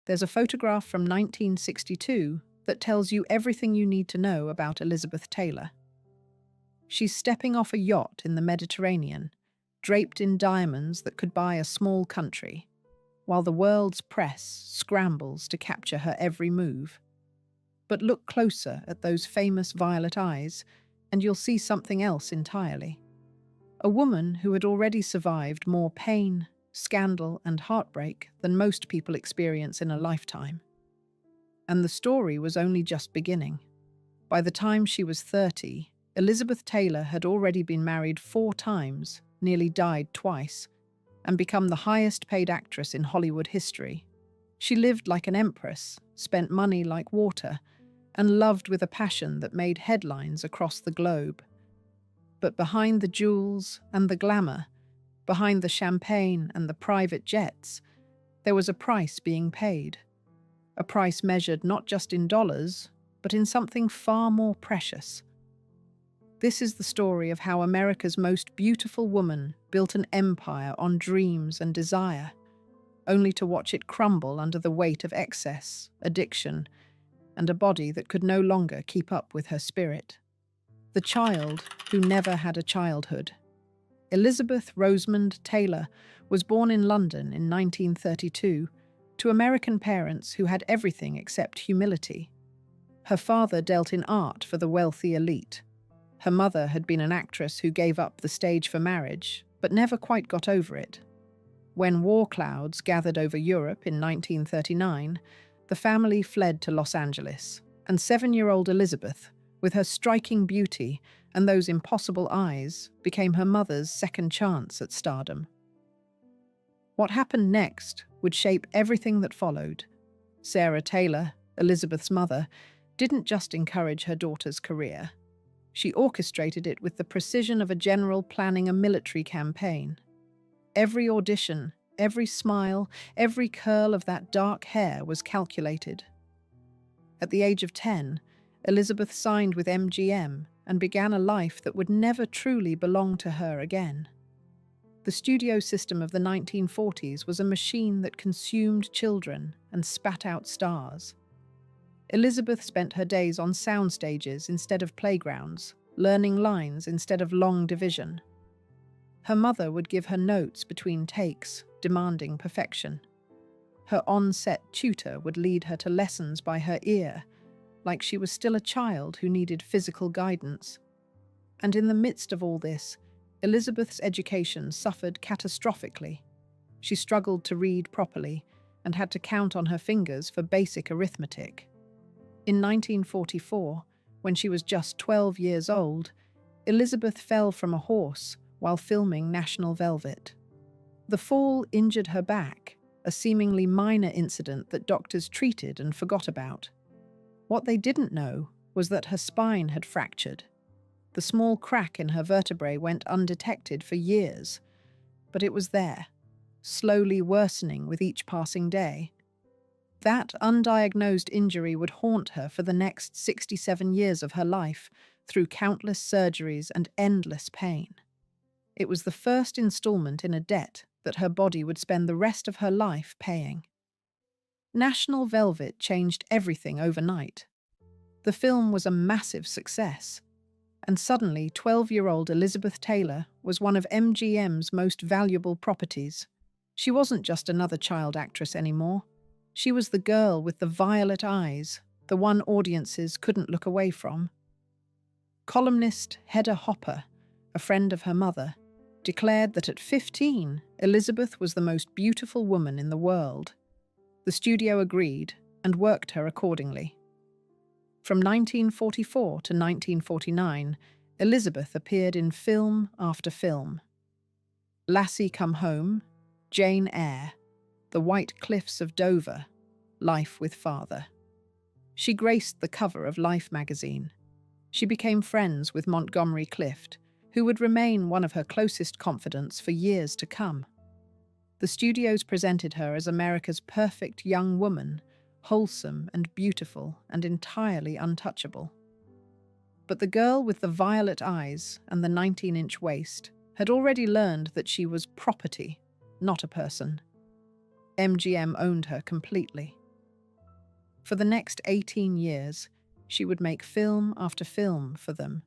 There's a photograph from 1962 that tells you everything you need to know about Elizabeth Taylor. She's stepping off a yacht in the Mediterranean, draped in diamonds that could buy a small country, while the world's press scrambles to capture her every move. But look closer at those famous violet eyes, and you'll see something else entirely. A woman who had already survived more pain, scandal, and heartbreak than most people experience in a lifetime. And the story was only just beginning. By the time she was 30, Elizabeth Taylor had already been married 4 times, nearly died twice, and become the highest-paid actress in Hollywood history. She lived like an empress, spent money like water, and loved with a passion that made headlines across the globe. But behind the jewels and the glamour, behind the champagne and the private jets, there was a price being paid. A price measured not just in dollars, but in something far more precious. This is the story of how America's most beautiful woman built an empire on dreams and desire, only to watch it crumble under the weight of excess, addiction, and a body that could no longer keep up with her spirit. The child who never had a childhood. Elizabeth Rosamond Taylor was born in London in 1932 to American parents who had everything except humility. Her father dealt in art for the wealthy elite. Her mother had been an actress who gave up the stage for marriage, but never quite got over it. When war clouds gathered over Europe in 1939, the family fled to Los Angeles, and 7-year-old Elizabeth, with her striking beauty and those impossible eyes, became her mother's second chance at stardom. What happened next would shape everything that followed. Sarah Taylor, Elizabeth's mother, didn't just encourage her daughter's career. She orchestrated it with the precision of a general planning a military campaign. Every audition, every smile, every curl of that dark hair was calculated. At the age of 10, Elizabeth signed with MGM and began a life that would never truly belong to her again. The studio system of the 1940s was a machine that consumed children and spat out stars. Elizabeth spent her days on sound stages instead of playgrounds, learning lines instead of long division. Her mother would give her notes between takes, demanding perfection. Her on-set tutor would lead her to lessons by her ear, like she was still a child who needed physical guidance. And in the midst of all this, Elizabeth's education suffered catastrophically. She struggled to read properly and had to count on her fingers for basic arithmetic. In 1944, when she was just 12 years old, Elizabeth fell from a horse while filming National Velvet. The fall injured her back, a seemingly minor incident that doctors treated and forgot about. What they didn't know was that her spine had fractured. The small crack in her vertebrae went undetected for years, but it was there, slowly worsening with each passing day. That undiagnosed injury would haunt her for the next 67 years of her life, through countless surgeries and endless pain. It was the first installment in a debt that her body would spend the rest of her life paying. National Velvet changed everything overnight. The film was a massive success, and suddenly 12-year-old Elizabeth Taylor was one of MGM's most valuable properties. She wasn't just another child actress anymore. She was the girl with the violet eyes, the one audiences couldn't look away from. Columnist Hedda Hopper, a friend of her mother, declared that at 15, Elizabeth was the most beautiful woman in the world. The studio agreed and worked her accordingly. From 1944 to 1949, Elizabeth appeared in film after film. Lassie Come Home, Jane Eyre, The White Cliffs of Dover, Life with Father. She graced the cover of Life magazine. She became friends with Montgomery Clift, who would remain one of her closest confidants for years to come. The studios presented her as America's perfect young woman, wholesome and beautiful and entirely untouchable. But the girl with the violet eyes and the 19-inch waist had already learned that she was property, not a person. MGM owned her completely. For the next 18 years, she would make film after film for them,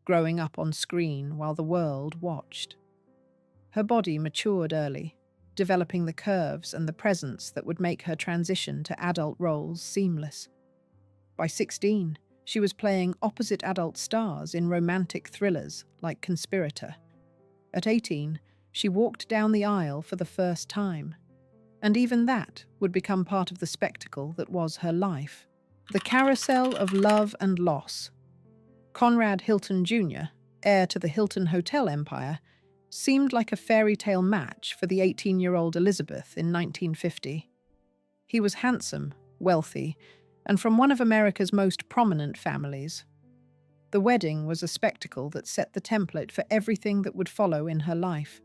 growing up on screen while the world watched. Her body matured early, developing the curves and the presence that would make her transition to adult roles seamless. By 16, she was playing opposite adult stars in romantic thrillers like Conspirator. At 18, she walked down the aisle for the first time, and even that would become part of the spectacle that was her life. The carousel of love and loss. Conrad Hilton Jr., heir to the Hilton Hotel empire, seemed like a fairy tale match for the 18-year-old Elizabeth in 1950. He was handsome, wealthy, and from one of America's most prominent families. The wedding was a spectacle that set the template for everything that would follow in her life.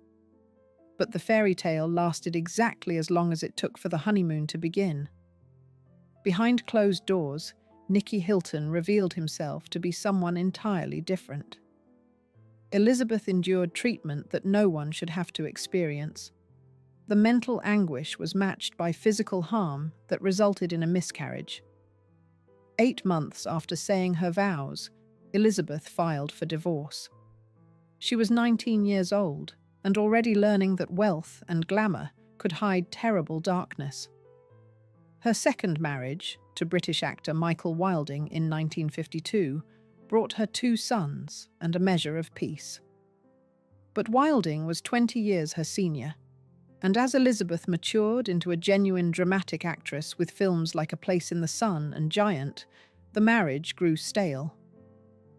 But the fairy tale lasted exactly as long as it took for the honeymoon to begin. Behind closed doors, Nicky Hilton revealed himself to be someone entirely different. Elizabeth endured treatment that no one should have to experience. The mental anguish was matched by physical harm that resulted in a miscarriage. 8 months after saying her vows, Elizabeth filed for divorce. She was 19 years old and already learning that wealth and glamour could hide terrible darkness. Her second marriage, to British actor Michael Wilding in 1952, brought her 2 sons and a measure of peace. But Wilding was 20 years her senior, and as Elizabeth matured into a genuine dramatic actress with films like A Place in the Sun and Giant, the marriage grew stale.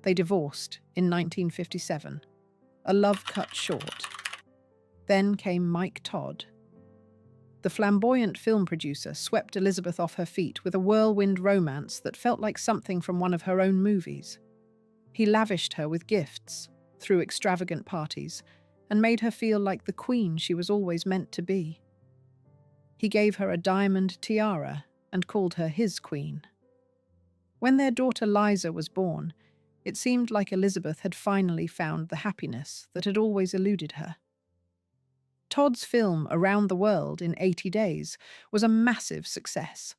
They divorced in 1957, a love cut short. Then came Mike Todd. The flamboyant film producer swept Elizabeth off her feet with a whirlwind romance that felt like something from one of her own movies. He lavished her with gifts, threw extravagant parties, and made her feel like the queen she was always meant to be. He gave her a diamond tiara and called her his queen. When their daughter Liza was born, it seemed like Elizabeth had finally found the happiness that had always eluded her. Todd's film Around the World in 80 Days was a massive success.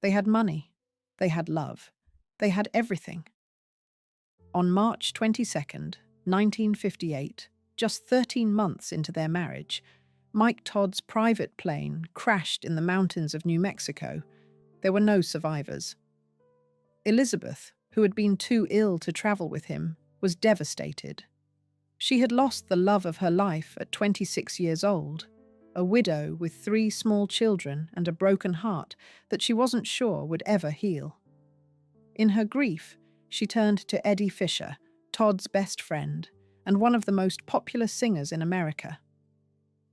They had money, they had love, they had everything. On March 22nd, 1958, just 13 months into their marriage, Mike Todd's private plane crashed in the mountains of New Mexico. There were no survivors. Elizabeth, who had been too ill to travel with him, was devastated. She had lost the love of her life at 26 years old, a widow with 3 small children and a broken heart that she wasn't sure would ever heal. In her grief, she turned to Eddie Fisher, Todd's best friend, and one of the most popular singers in America.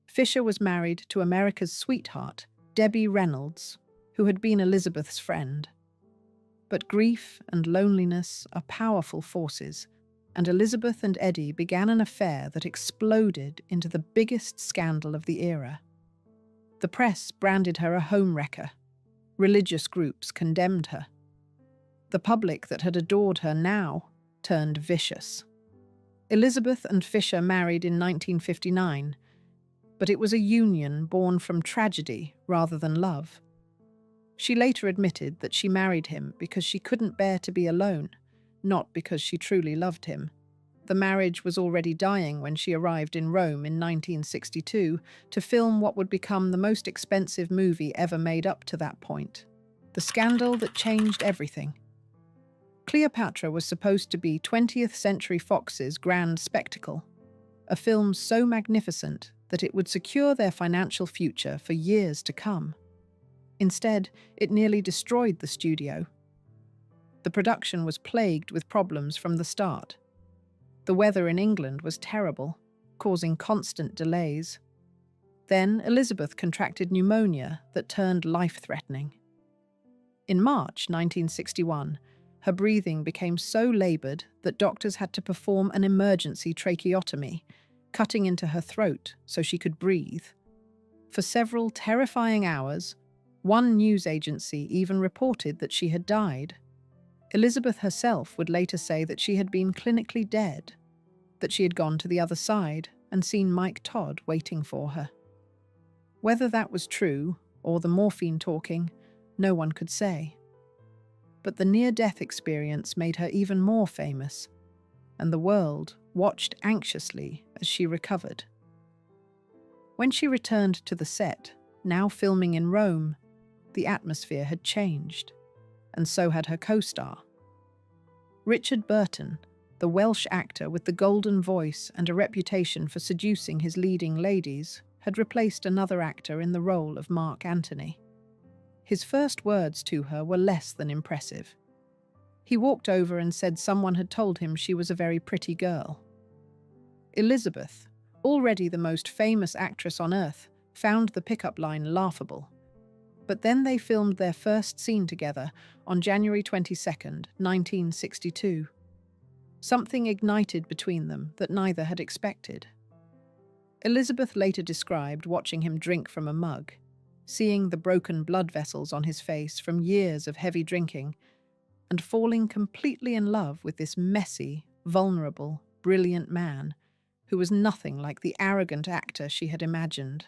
Fisher was married to America's sweetheart, Debbie Reynolds, who had been Elizabeth's friend. But grief and loneliness are powerful forces, and Elizabeth and Eddie began an affair that exploded into the biggest scandal of the era. The press branded her a homewrecker. Religious groups condemned her. The public that had adored her now turned vicious. Elizabeth and Fisher married in 1959, but it was a union born from tragedy rather than love. She later admitted that she married him because she couldn't bear to be alone, not because she truly loved him. The marriage was already dying when she arrived in Rome in 1962 to film what would become the most expensive movie ever made up to that point, the scandal that changed everything. Cleopatra was supposed to be 20th Century Fox's grand spectacle, a film so magnificent that it would secure their financial future for years to come. Instead, it nearly destroyed the studio. The production was plagued with problems from the start. The weather in England was terrible, causing constant delays. Then Elizabeth contracted pneumonia that turned life-threatening. In March 1961, her breathing became so laboured that doctors had to perform an emergency tracheotomy, cutting into her throat so she could breathe. For several terrifying hours, one news agency even reported that she had died. Elizabeth herself would later say that she had been clinically dead, that she had gone to the other side and seen Mike Todd waiting for her. Whether that was true, or the morphine talking, no one could say. But the near-death experience made her even more famous, and the world watched anxiously as she recovered. When she returned to the set, now filming in Rome, the atmosphere had changed, and so had her co-star. Richard Burton, the Welsh actor with the golden voice and a reputation for seducing his leading ladies, had replaced another actor in the role of Mark Antony. His first words to her were less than impressive. He walked over and said someone had told him she was a very pretty girl. Elizabeth, already the most famous actress on earth, found the pickup line laughable. But then they filmed their first scene together on January 22nd, 1962. Something ignited between them that neither had expected. Elizabeth later described watching him drink from a mug, seeing the broken blood vessels on his face from years of heavy drinking, and falling completely in love with this messy, vulnerable, brilliant man who was nothing like the arrogant actor she had imagined.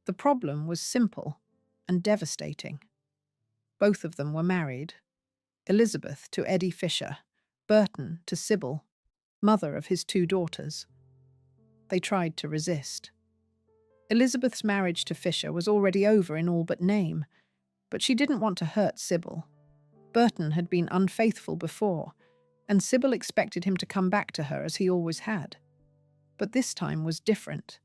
The problem was simple and devastating. Both of them were married. Elizabeth to Eddie Fisher, Burton to Sybil, mother of his 2 daughters. They tried to resist. Elizabeth's marriage to Fisher was already over in all but name, but she didn't want to hurt Sybil. Burton had been unfaithful before, and Sybil expected him to come back to her as he always had. But this time was different.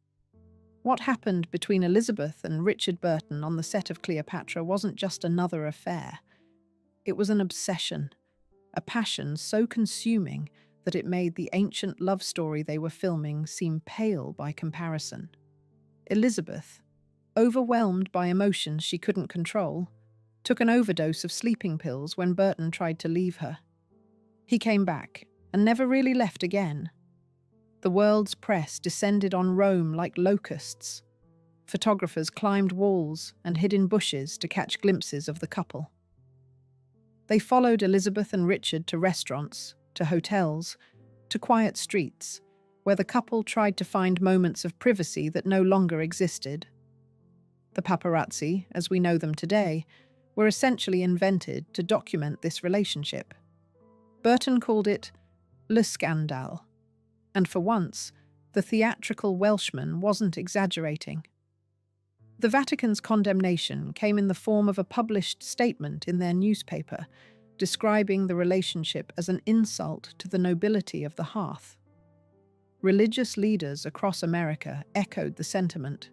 What happened between Elizabeth and Richard Burton on the set of Cleopatra wasn't just another affair. It was an obsession, a passion so consuming that it made the ancient love story they were filming seem pale by comparison. Elizabeth, overwhelmed by emotions she couldn't control, took an overdose of sleeping pills when Burton tried to leave her. He came back and never really left again. The world's press descended on Rome like locusts. Photographers climbed walls and hid in bushes to catch glimpses of the couple. They followed Elizabeth and Richard to restaurants, to hotels, to quiet streets, where the couple tried to find moments of privacy that no longer existed. The paparazzi, as we know them today, were essentially invented to document this relationship. Burton called it le scandale, and for once, the theatrical Welshman wasn't exaggerating. The Vatican's condemnation came in the form of a published statement in their newspaper, describing the relationship as an insult to the nobility of the hearth. Religious leaders across America echoed the sentiment.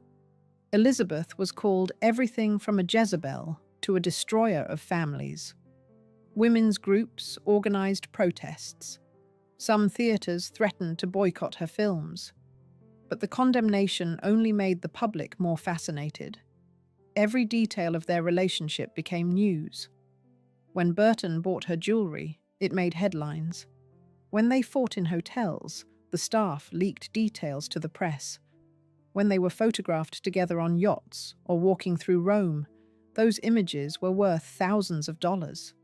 Elizabeth was called everything from a Jezebel to a destroyer of families. Women's groups organized protests. Some theaters threatened to boycott her films. But the condemnation only made the public more fascinated. Every detail of their relationship became news. When Burton bought her jewelry, it made headlines. When they fought in hotels, the staff leaked details to the press. When they were photographed together on yachts or walking through Rome, those images were worth thousands of dollars.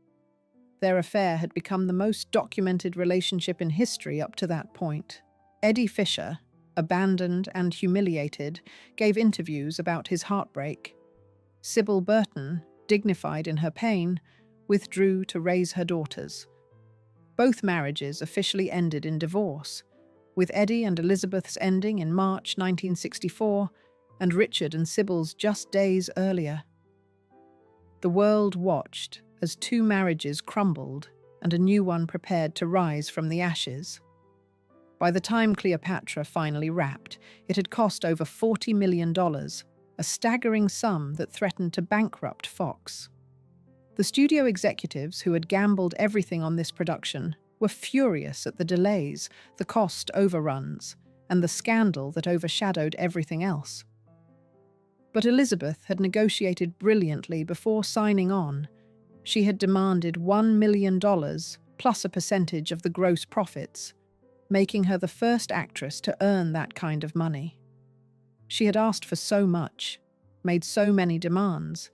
Their affair had become the most documented relationship in history up to that point. Eddie Fisher, abandoned and humiliated, gave interviews about his heartbreak. Sybil Burton, dignified in her pain, withdrew to raise her daughters. Both marriages officially ended in divorce, with Eddie and Elizabeth's ending in March 1964 and Richard and Sybil's just days earlier. The world watched as 2 marriages crumbled and a new one prepared to rise from the ashes. By the time Cleopatra finally wrapped, it had cost over $40 million, a staggering sum that threatened to bankrupt Fox. The studio executives who had gambled everything on this production were furious at the delays, the cost overruns, and the scandal that overshadowed everything else. But Elizabeth had negotiated brilliantly before signing on. She had demanded $1 million plus a percentage of the gross profits, making her the first actress to earn that kind of money. She had asked for so much, made so many demands,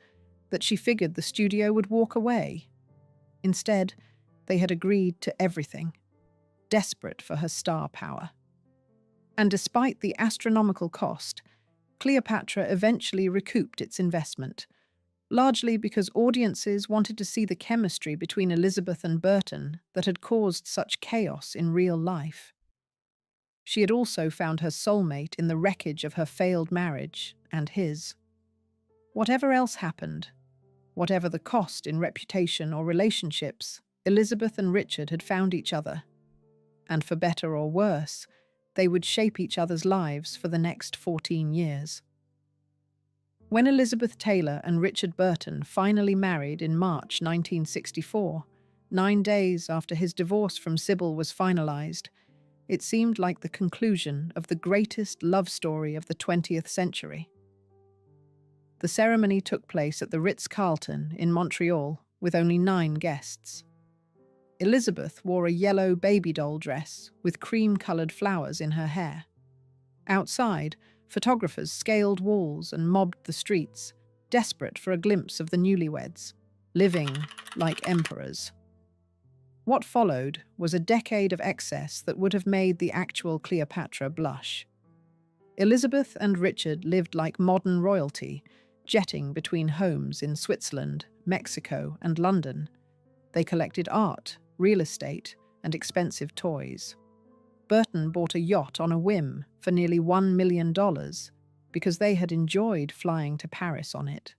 that she figured the studio would walk away. Instead, they had agreed to everything, desperate for her star power. And despite the astronomical cost, Cleopatra eventually recouped its investment, largely because audiences wanted to see the chemistry between Elizabeth and Burton that had caused such chaos in real life. She had also found her soulmate in the wreckage of her failed marriage and his. Whatever else happened, whatever the cost in reputation or relationships, Elizabeth and Richard had found each other. And for better or worse, they would shape each other's lives for the next 14 years. When Elizabeth Taylor and Richard Burton finally married in March 1964, 9 days after his divorce from Sybil was finalized, it seemed like the conclusion of the greatest love story of the 20th century. The ceremony took place at the Ritz-Carlton in Montreal with only 9 guests. Elizabeth wore a yellow baby doll dress with cream-coloured flowers in her hair. Outside, photographers scaled walls and mobbed the streets, desperate for a glimpse of the newlyweds, living like emperors. What followed was a decade of excess that would have made the actual Cleopatra blush. Elizabeth and Richard lived like modern royalty, jetting between homes in Switzerland, Mexico, and London. They collected art, real estate, and expensive toys. Burton bought a yacht on a whim for nearly $1 million because they had enjoyed flying to Paris on it.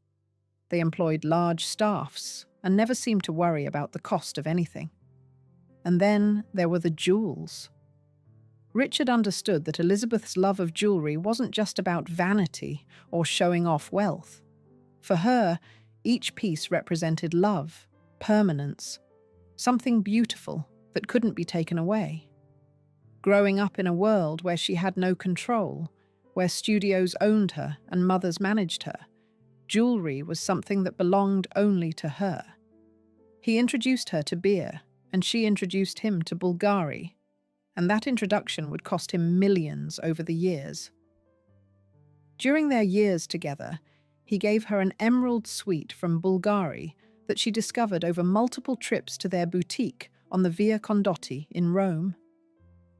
They employed large staffs and never seemed to worry about the cost of anything. And then there were the jewels. Richard understood that Elizabeth's love of jewelry wasn't just about vanity or showing off wealth. For her, each piece represented love, permanence, something beautiful that couldn't be taken away. Growing up in a world where she had no control, where studios owned her and mothers managed her, jewelry was something that belonged only to her. He introduced her to beer, and she introduced him to Bulgari, and that introduction would cost him millions over the years. During their years together, he gave her an emerald suite from Bulgari that she discovered over multiple trips to their boutique on the Via Condotti in Rome.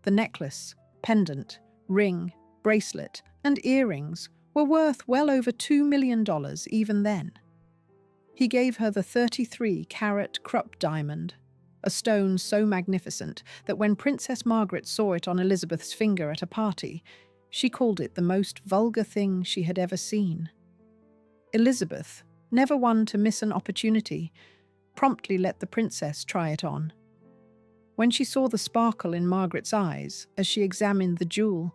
The necklace, pendant, ring, bracelet, and earrings were worth well over $2 million even then. He gave her the 33-carat Krupp diamond, a stone so magnificent that when Princess Margaret saw it on Elizabeth's finger at a party, she called it the most vulgar thing she had ever seen. Elizabeth, never one to miss an opportunity, promptly let the princess try it on. When she saw the sparkle in Margaret's eyes as she examined the jewel,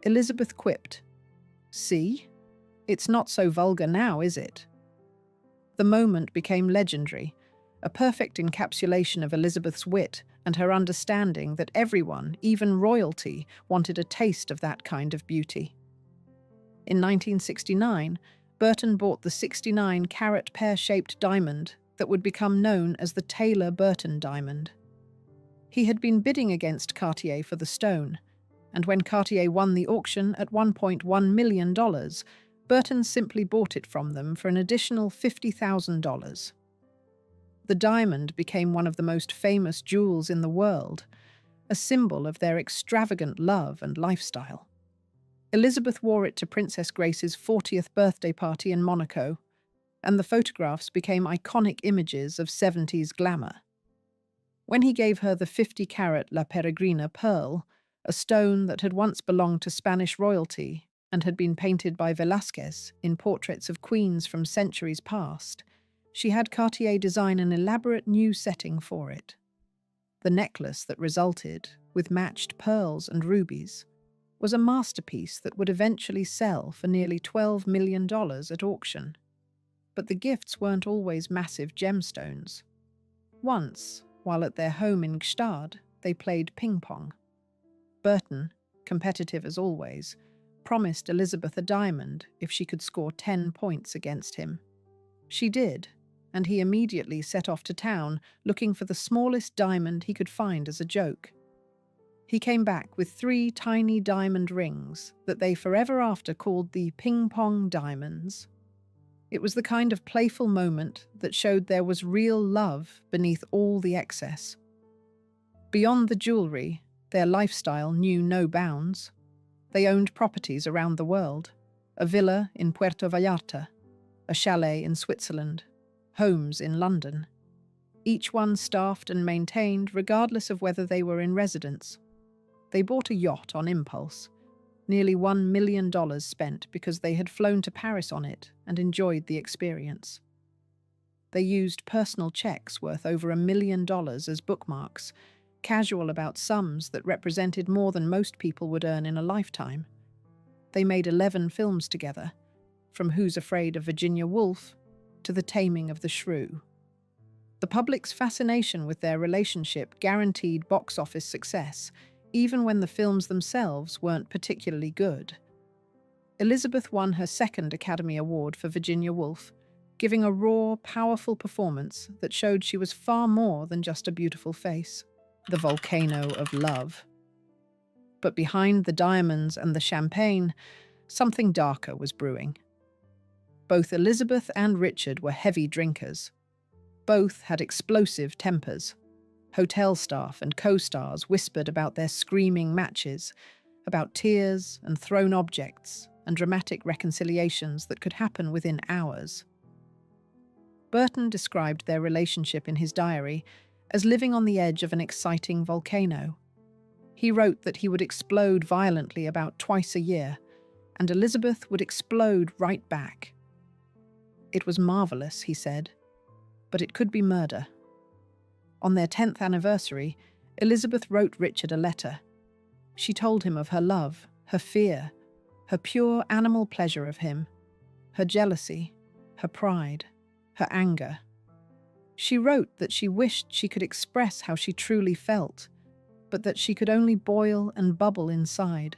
Elizabeth quipped, "See? It's not so vulgar now, is it?" The moment became legendary, a perfect encapsulation of Elizabeth's wit and her understanding that everyone, even royalty, wanted a taste of that kind of beauty. In 1969, Burton bought the 69-carat pear-shaped diamond that would become known as the Taylor-Burton diamond. He had been bidding against Cartier for the stone, and when Cartier won the auction at $1.1 million, Burton simply bought it from them for an additional $50,000. The diamond became one of the most famous jewels in the world, a symbol of their extravagant love and lifestyle. Elizabeth wore it to Princess Grace's 40th birthday party in Monaco, and the photographs became iconic images of 70s glamour. When he gave her the 50-carat La Peregrina pearl, a stone that had once belonged to Spanish royalty and had been painted by Velázquez in portraits of queens from centuries past, she had Cartier design an elaborate new setting for it. The necklace that resulted, with matched pearls and rubies, was a masterpiece that would eventually sell for nearly $12 million at auction. But the gifts weren't always massive gemstones. Once, while at their home in Gstaad, they played ping-pong. Burton, competitive as always, promised Elizabeth a diamond if she could score 10 points against him. She did, and he immediately set off to town looking for the smallest diamond he could find as a joke. He came back with 3 tiny diamond rings that they forever after called the ping-pong diamonds. It was the kind of playful moment that showed there was real love beneath all the excess. Beyond the jewelry, their lifestyle knew no bounds. They owned properties around the world, a villa in Puerto Vallarta, a chalet in Switzerland, homes in London, each one staffed and maintained regardless of whether they were in residence. They bought a yacht on impulse, nearly $1 million spent because they had flown to Paris on it and enjoyed the experience. They used personal checks worth over $1 million as bookmarks, casual about sums that represented more than most people would earn in a lifetime. They made 11 films together, from Who's Afraid of Virginia Woolf to The Taming of the Shrew. The public's fascination with their relationship guaranteed box office success, even when the films themselves weren't particularly good. Elizabeth won her second Academy Award for Virginia Woolf, giving a raw, powerful performance that showed she was far more than just a beautiful face. The volcano of love. But behind the diamonds and the champagne, something darker was brewing. Both Elizabeth and Richard were heavy drinkers. Both had explosive tempers. Hotel staff and co-stars whispered about their screaming matches, about tears and thrown objects and dramatic reconciliations that could happen within hours. Burton described their relationship in his diary as living on the edge of an exciting volcano. He wrote that he would explode violently about twice a year, and Elizabeth would explode right back. It was marvelous, he said, but it could be murder. On their 10th anniversary, Elizabeth wrote Richard a letter. She told him of her love, her fear, her pure animal pleasure of him, her jealousy, her pride, her anger. She wrote that she wished she could express how she truly felt, but that she could only boil and bubble inside.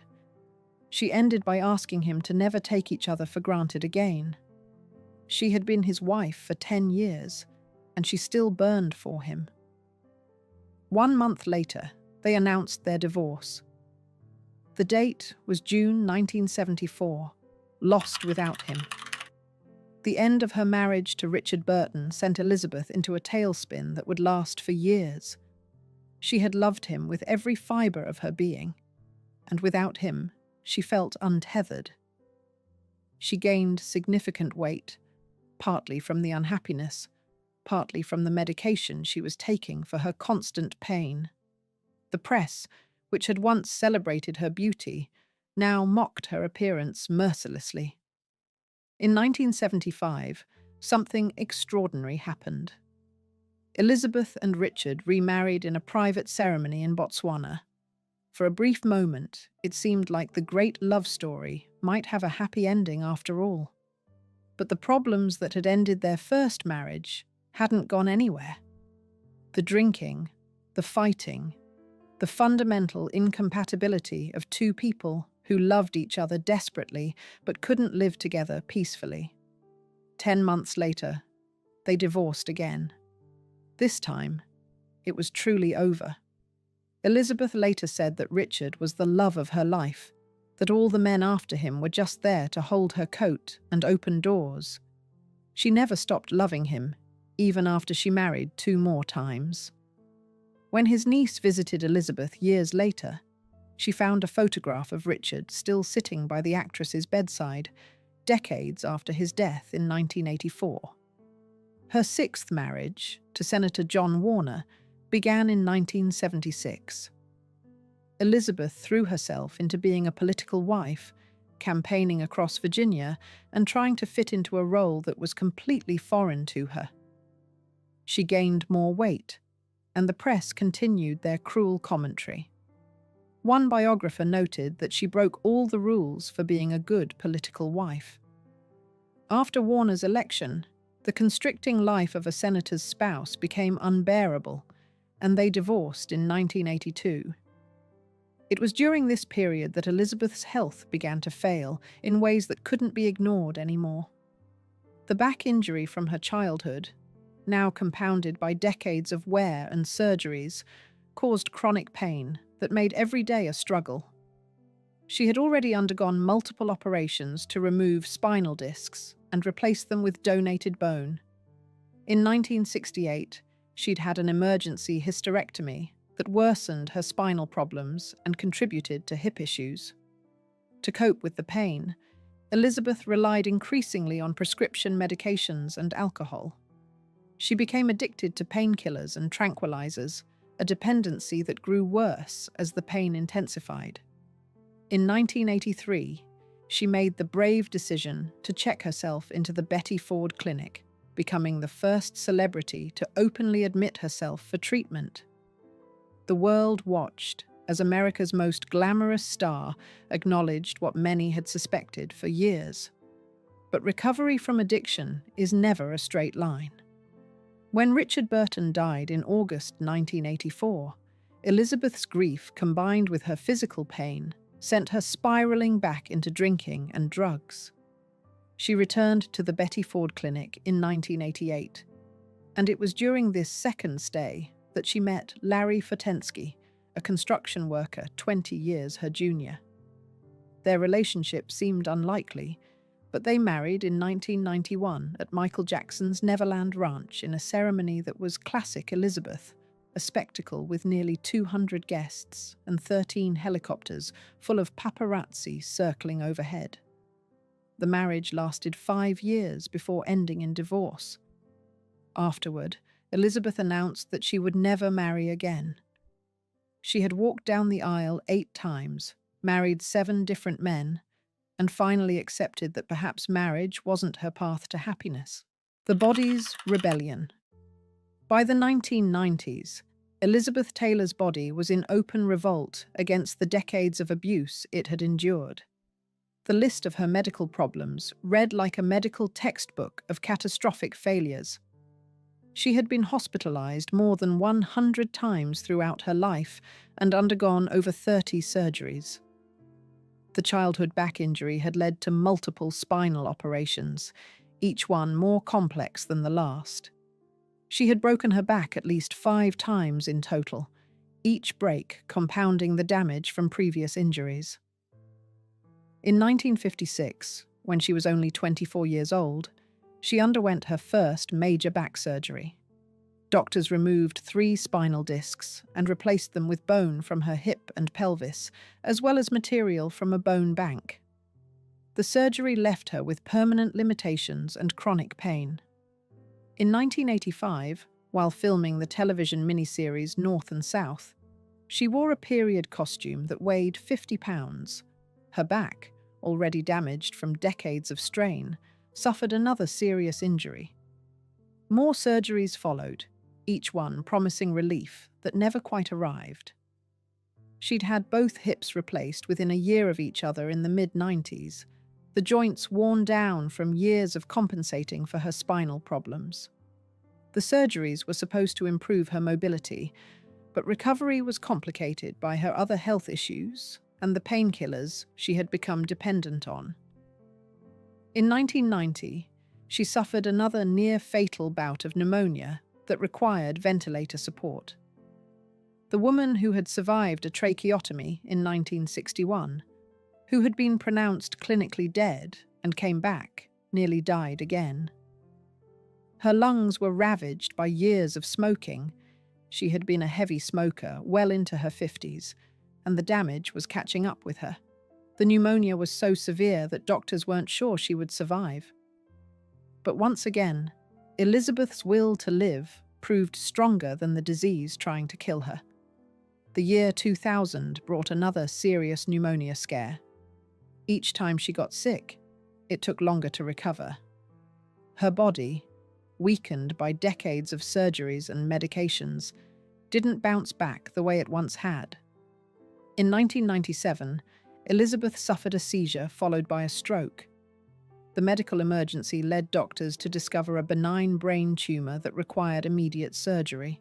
She ended by asking him to never take each other for granted again. She had been his wife for 10 years, and she still burned for him. 1 month later, they announced their divorce. The date was June 1974, lost without him. The end of her marriage to Richard Burton sent Elizabeth into a tailspin that would last for years. She had loved him with every fibre of her being, and without him, she felt untethered. She gained significant weight, partly from the unhappiness, partly from the medication she was taking for her constant pain. The press, which had once celebrated her beauty, now mocked her appearance mercilessly. In 1975, something extraordinary happened. Elizabeth and Richard remarried in a private ceremony in Botswana. For a brief moment, it seemed like the great love story might have a happy ending after all. But the problems that had ended their first marriage hadn't gone anywhere. The drinking, the fighting, the fundamental incompatibility of two people who loved each other desperately but couldn't live together peacefully. 10 months later, they divorced again. This time, it was truly over. Elizabeth later said that Richard was the love of her life, that all the men after him were just there to hold her coat and open doors. She never stopped loving him, even after she married 2 more times. When his niece visited Elizabeth years later, she found a photograph of Richard still sitting by the actress's bedside, decades after his death in 1984. Her 6th marriage, to Senator John Warner, began in 1976. Elizabeth threw herself into being a political wife, campaigning across Virginia and trying to fit into a role that was completely foreign to her. She gained more weight, and the press continued their cruel commentary. One biographer noted that she broke all the rules for being a good political wife. After Warner's election, the constricting life of a senator's spouse became unbearable, and they divorced in 1982. It was during this period that Elizabeth's health began to fail in ways that couldn't be ignored anymore. The back injury from her childhood, now compounded by decades of wear and surgeries, caused chronic pain that made every day a struggle. She had already undergone multiple operations to remove spinal discs and replace them with donated bone. In 1968, she'd had an emergency hysterectomy that worsened her spinal problems and contributed to hip issues. To cope with the pain, Elizabeth relied increasingly on prescription medications and alcohol. She became addicted to painkillers and tranquilizers, a dependency that grew worse as the pain intensified. In 1983, she made the brave decision to check herself into the Betty Ford Clinic, becoming the first celebrity to openly admit herself for treatment. The world watched as America's most glamorous star acknowledged what many had suspected for years. But recovery from addiction is never a straight line. When Richard Burton died in August 1984, Elizabeth's grief combined with her physical pain sent her spiraling back into drinking and drugs. She returned to the Betty Ford Clinic in 1988, and it was during this second stay that she met Larry Fortensky, a construction worker 20 years her junior. Their relationship seemed unlikely, but they married in 1991 at Michael Jackson's Neverland Ranch in a ceremony that was classic Elizabeth, a spectacle with nearly 200 guests and 13 helicopters full of paparazzi circling overhead. The marriage lasted 5 years before ending in divorce. Afterward, Elizabeth announced that she would never marry again. She had walked down the aisle 8 times, married 7 different men, and finally accepted that perhaps marriage wasn't her path to happiness. The body's rebellion. By the 1990s, Elizabeth Taylor's body was in open revolt against the decades of abuse it had endured. The list of her medical problems read like a medical textbook of catastrophic failures. She had been hospitalized more than 100 times throughout her life and undergone over 30 surgeries. The childhood back injury had led to multiple spinal operations, each one more complex than the last. She had broken her back at least 5 times in total, each break compounding the damage from previous injuries. In 1956, when she was only 24 years old, she underwent her first major back surgery. Doctors removed 3 spinal discs and replaced them with bone from her hip and pelvis, as well as material from a bone bank. The surgery left her with permanent limitations and chronic pain. In 1985, while filming the television miniseries North and South, she wore a period costume that weighed 50 pounds. Her back, already damaged from decades of strain, suffered another serious injury. More surgeries followed, each one promising relief that never quite arrived. She'd had both hips replaced within a year of each other in the mid-90s, the joints worn down from years of compensating for her spinal problems. The surgeries were supposed to improve her mobility, but recovery was complicated by her other health issues and the painkillers she had become dependent on. In 1990, she suffered another near-fatal bout of pneumonia that required ventilator support. The woman who had survived a tracheotomy in 1961, who had been pronounced clinically dead and came back, nearly died again. Her lungs were ravaged by years of smoking. She had been a heavy smoker well into her 50s, and the damage was catching up with her. The pneumonia was so severe that doctors weren't sure she would survive. But once again, Elizabeth's will to live proved stronger than the disease trying to kill her. The year 2000 brought another serious pneumonia scare. Each time she got sick, it took longer to recover. Her body, weakened by decades of surgeries and medications, didn't bounce back the way it once had. In 1997, Elizabeth suffered a seizure followed by a stroke. The medical emergency led doctors to discover a benign brain tumor that required immediate surgery.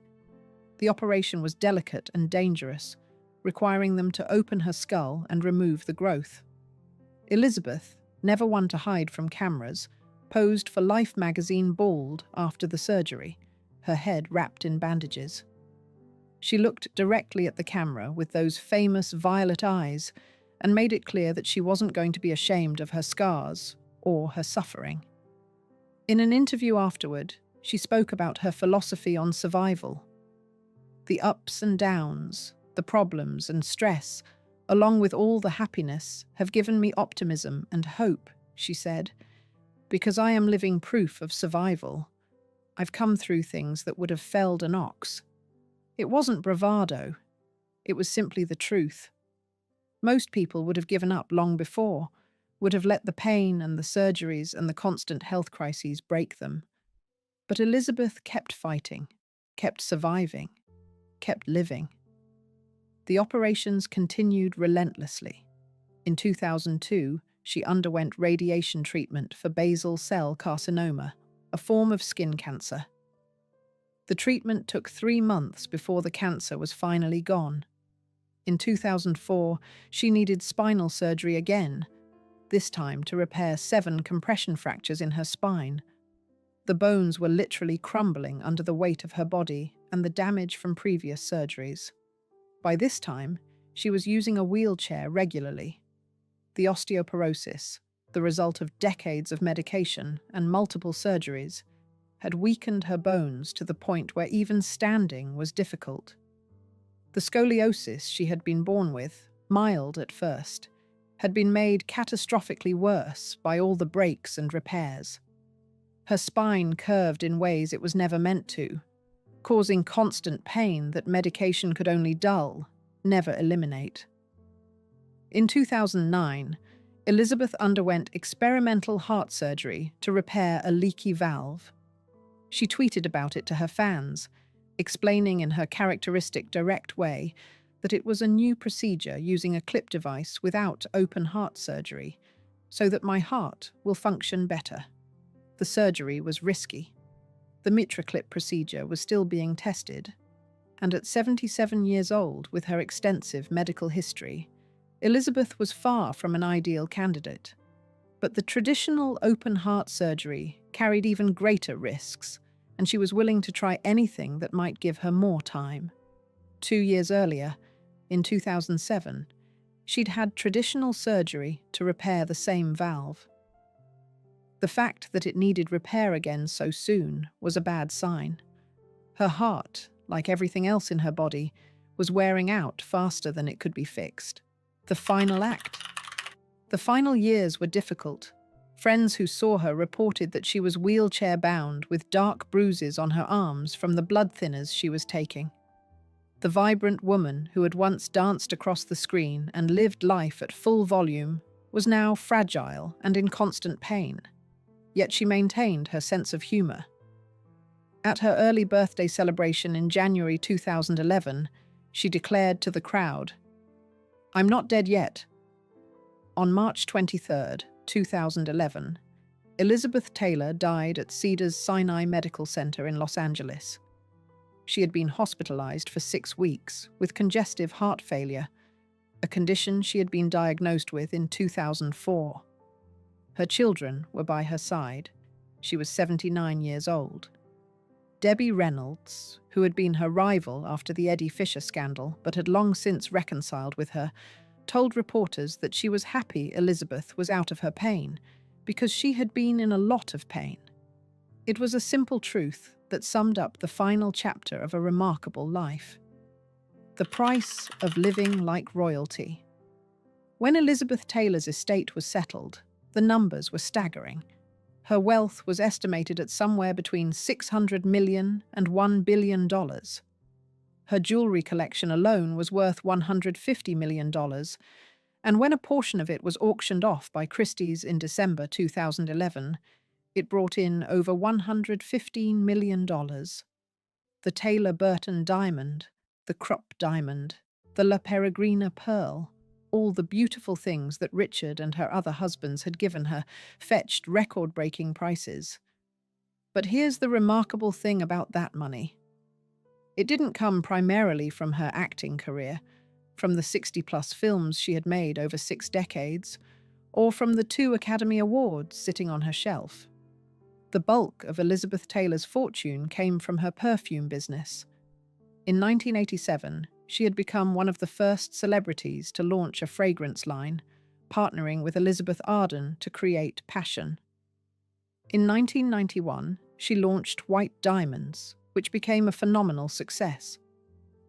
The operation was delicate and dangerous, requiring them to open her skull and remove the growth. Elizabeth, never one to hide from cameras, posed for Life magazine bald after the surgery, her head wrapped in bandages. She looked directly at the camera with those famous violet eyes and made it clear that she wasn't going to be ashamed of her scars or her suffering. In an interview afterward, she spoke about her philosophy on survival. The ups and downs, the problems and stress, along with all the happiness, have given me optimism and hope, she said, because I am living proof of survival. I've come through things that would have felled an ox. It wasn't bravado. It was simply the truth. Most people would have given up long before, would have let the pain and the surgeries and the constant health crises break them. But Elizabeth kept fighting, kept surviving, kept living. The operations continued relentlessly. In 2002, she underwent radiation treatment for basal cell carcinoma, a form of skin cancer. The treatment took 3 months before the cancer was finally gone. In 2004, she needed spinal surgery again, this time to repair 7 compression fractures in her spine. The bones were literally crumbling under the weight of her body and the damage from previous surgeries. By this time, she was using a wheelchair regularly. The osteoporosis, the result of decades of medication and multiple surgeries, had weakened her bones to the point where even standing was difficult. The scoliosis she had been born with, mild at first, had been made catastrophically worse by all the breaks and repairs. Her spine curved in ways it was never meant to, causing constant pain that medication could only dull, never eliminate. In 2009, Elizabeth underwent experimental heart surgery to repair a leaky valve. She tweeted about it to her fans, explaining in her characteristic direct way that it was a new procedure using a clip device without open heart surgery, so that my heart will function better. The surgery was risky. The MitraClip procedure was still being tested, and at 77 years old, with her extensive medical history, Elizabeth was far from an ideal candidate. But the traditional open-heart surgery carried even greater risks, and she was willing to try anything that might give her more time. 2 years earlier, in 2007, she'd had traditional surgery to repair the same valve. The fact that it needed repair again so soon was a bad sign. Her heart, like everything else in her body, was wearing out faster than it could be fixed. The final act. The final years were difficult. Friends who saw her reported that she was wheelchair-bound with dark bruises on her arms from the blood thinners she was taking. The vibrant woman who had once danced across the screen and lived life at full volume was now fragile and in constant pain. Yet she maintained her sense of humor. At her early birthday celebration in January 2011, she declared to the crowd, "I'm not dead yet." On March 23, 2011, Elizabeth Taylor died at Cedars-Sinai Medical Center in Los Angeles. She had been hospitalized for 6 weeks with congestive heart failure, a condition she had been diagnosed with in 2004. Her children were by her side. She was 79 years old. Debbie Reynolds, who had been her rival after the Eddie Fisher scandal but had long since reconciled with her, told reporters that she was happy Elizabeth was out of her pain because she had been in a lot of pain. It was a simple truth that summed up the final chapter of a remarkable life. The price of living like royalty. When Elizabeth Taylor's estate was settled, the numbers were staggering. Her wealth was estimated at somewhere between $600 million and $1 billion. Her jewelry collection alone was worth $150 million, and when a portion of it was auctioned off by Christie's in December 2011, it brought in over $115 million. The Taylor Burton diamond, the Krupp diamond, the La Peregrina pearl, all the beautiful things that Richard and her other husbands had given her, fetched record-breaking prices. But here's the remarkable thing about that money. It didn't come primarily from her acting career, from the 60-plus films she had made over 6 decades, or from the 2 Academy Awards sitting on her shelf. The bulk of Elizabeth Taylor's fortune came from her perfume business. In 1987, she had become one of the first celebrities to launch a fragrance line, partnering with Elizabeth Arden to create Passion. In 1991, she launched White Diamonds, which became a phenomenal success.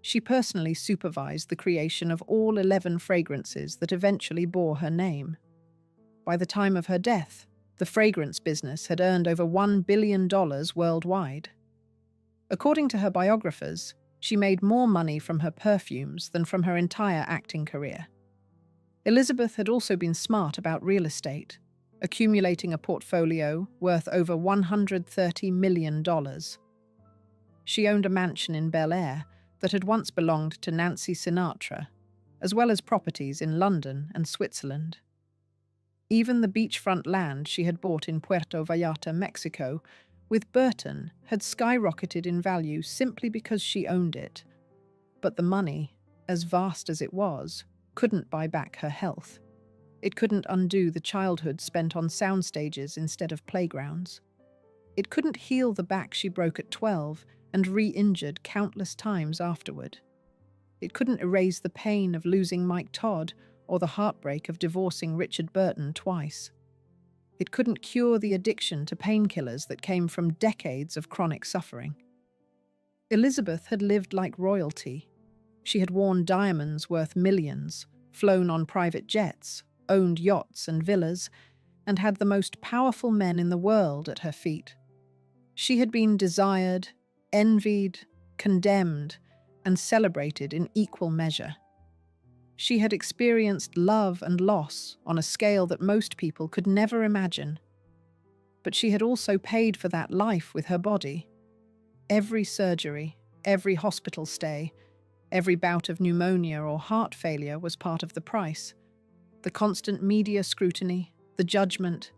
She personally supervised the creation of all 11 fragrances that eventually bore her name. By the time of her death, the fragrance business had earned over $1 billion worldwide. According to her biographers, she made more money from her perfumes than from her entire acting career. Elizabeth had also been smart about real estate, accumulating a portfolio worth over $130 million. She owned a mansion in Bel Air that had once belonged to Nancy Sinatra, as well as properties in London and Switzerland. Even the beachfront land she had bought in Puerto Vallarta, Mexico, with Burton, had skyrocketed in value simply because she owned it. But the money, as vast as it was, couldn't buy back her health. It couldn't undo the childhood spent on sound stages instead of playgrounds. It couldn't heal the back she broke at 12 and re-injured countless times afterward. It couldn't erase the pain of losing Mike Todd or the heartbreak of divorcing Richard Burton twice. It couldn't cure the addiction to painkillers that came from decades of chronic suffering. Elizabeth had lived like royalty. She had worn diamonds worth millions, flown on private jets, owned yachts and villas, and had the most powerful men in the world at her feet. She had been desired, envied, condemned, and celebrated in equal measure. She had experienced love and loss on a scale that most people could never imagine. But she had also paid for that life with her body. Every surgery, every hospital stay, every bout of pneumonia or heart failure was part of the price. The constant media scrutiny, the judgment,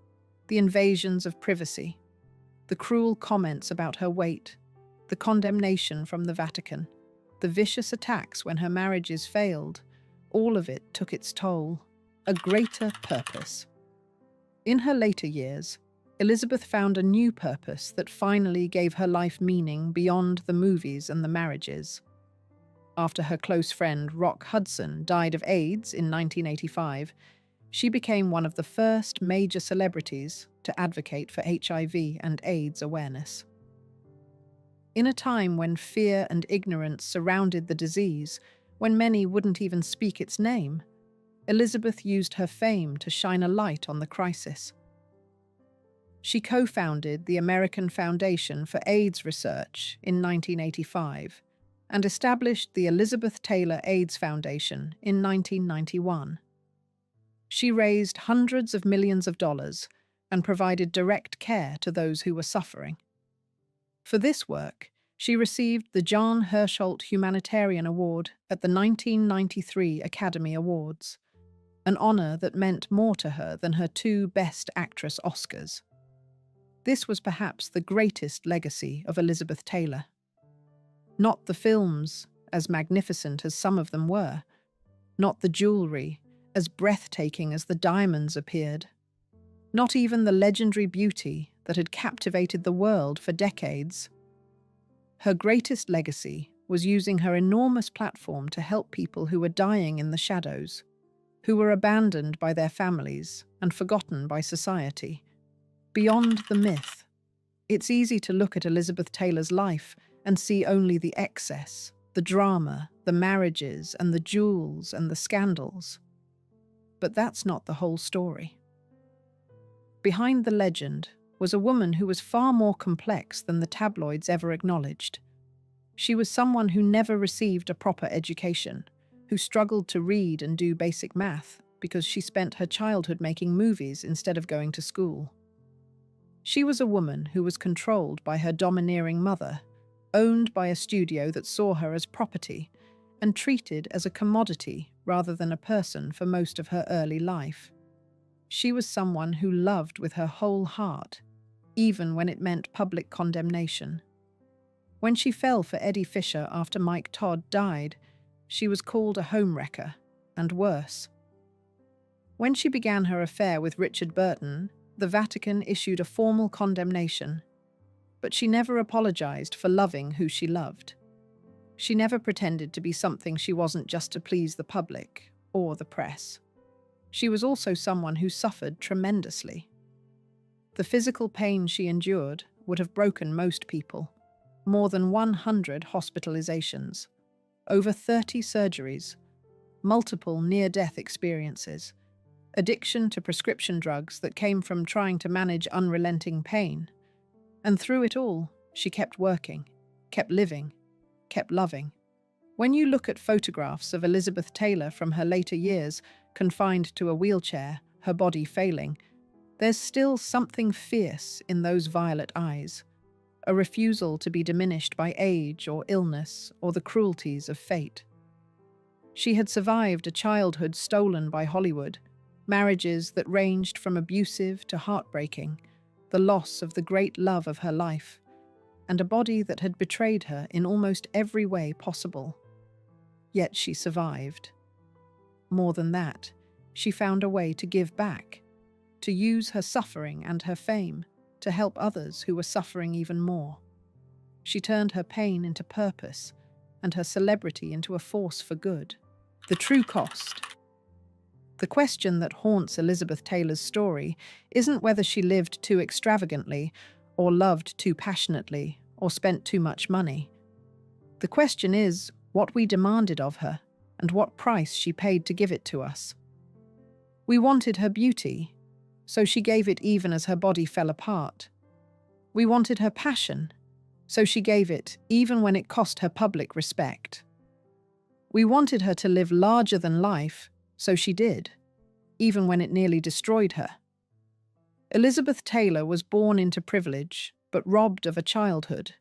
the invasions of privacy, the cruel comments about her weight, the condemnation from the Vatican, the vicious attacks when her marriages failed, all of it took its toll. A greater purpose. In her later years, Elizabeth found a new purpose that finally gave her life meaning beyond the movies and the marriages. After her close friend Rock Hudson died of AIDS in 1985, she became one of the first major celebrities to advocate for HIV and AIDS awareness. In a time when fear and ignorance surrounded the disease, when many wouldn't even speak its name, Elizabeth used her fame to shine a light on the crisis. She co-founded the American Foundation for AIDS Research in 1985 and established the Elizabeth Taylor AIDS Foundation in 1991. She raised hundreds of millions of dollars and provided direct care to those who were suffering. For this work, she received the John Hersholt Humanitarian Award at the 1993 Academy Awards, an honor that meant more to her than her 2 Best Actress Oscars. This was perhaps the greatest legacy of Elizabeth Taylor. Not the films, as magnificent as some of them were, not the jewelry, as breathtaking as the diamonds appeared, not even the legendary beauty that had captivated the world for decades. Her greatest legacy was using her enormous platform to help people who were dying in the shadows, who were abandoned by their families and forgotten by society. Beyond the myth, it's easy to look at Elizabeth Taylor's life and see only the excess, the drama, the marriages and the jewels and the scandals. But that's not the whole story. Behind the legend was a woman who was far more complex than the tabloids ever acknowledged. She was someone who never received a proper education, who struggled to read and do basic math because she spent her childhood making movies instead of going to school. She was a woman who was controlled by her domineering mother, owned by a studio that saw her as property, and treated as a commodity rather than a person for most of her early life. She was someone who loved with her whole heart, even when it meant public condemnation. When she fell for Eddie Fisher after Mike Todd died, she was called a homewrecker, and worse. When she began her affair with Richard Burton, the Vatican issued a formal condemnation, but she never apologized for loving who she loved. She never pretended to be something she wasn't just to please the public or the press. She was also someone who suffered tremendously. The physical pain she endured would have broken most people. More than 100 hospitalizations, over 30 surgeries, multiple near-death experiences, addiction to prescription drugs that came from trying to manage unrelenting pain. And through it all, she kept working, kept living, kept loving. When you look at photographs of Elizabeth Taylor from her later years, confined to a wheelchair, her body failing, there's still something fierce in those violet eyes, a refusal to be diminished by age or illness or the cruelties of fate. She had survived a childhood stolen by Hollywood, marriages that ranged from abusive to heartbreaking, the loss of the great love of her life, and a body that had betrayed her in almost every way possible. Yet she survived. More than that, she found a way to give back, to use her suffering and her fame to help others who were suffering even more. She turned her pain into purpose and her celebrity into a force for good. The true cost. The question that haunts Elizabeth Taylor's story isn't whether she lived too extravagantly, or loved too passionately, or spent too much money. The question is what we demanded of her and what price she paid to give it to us. We wanted her beauty, so she gave it even as her body fell apart. We wanted her passion, so she gave it even when it cost her public respect. We wanted her to live larger than life, so she did, even when it nearly destroyed her. Elizabeth Taylor was born into privilege, but robbed of a childhood.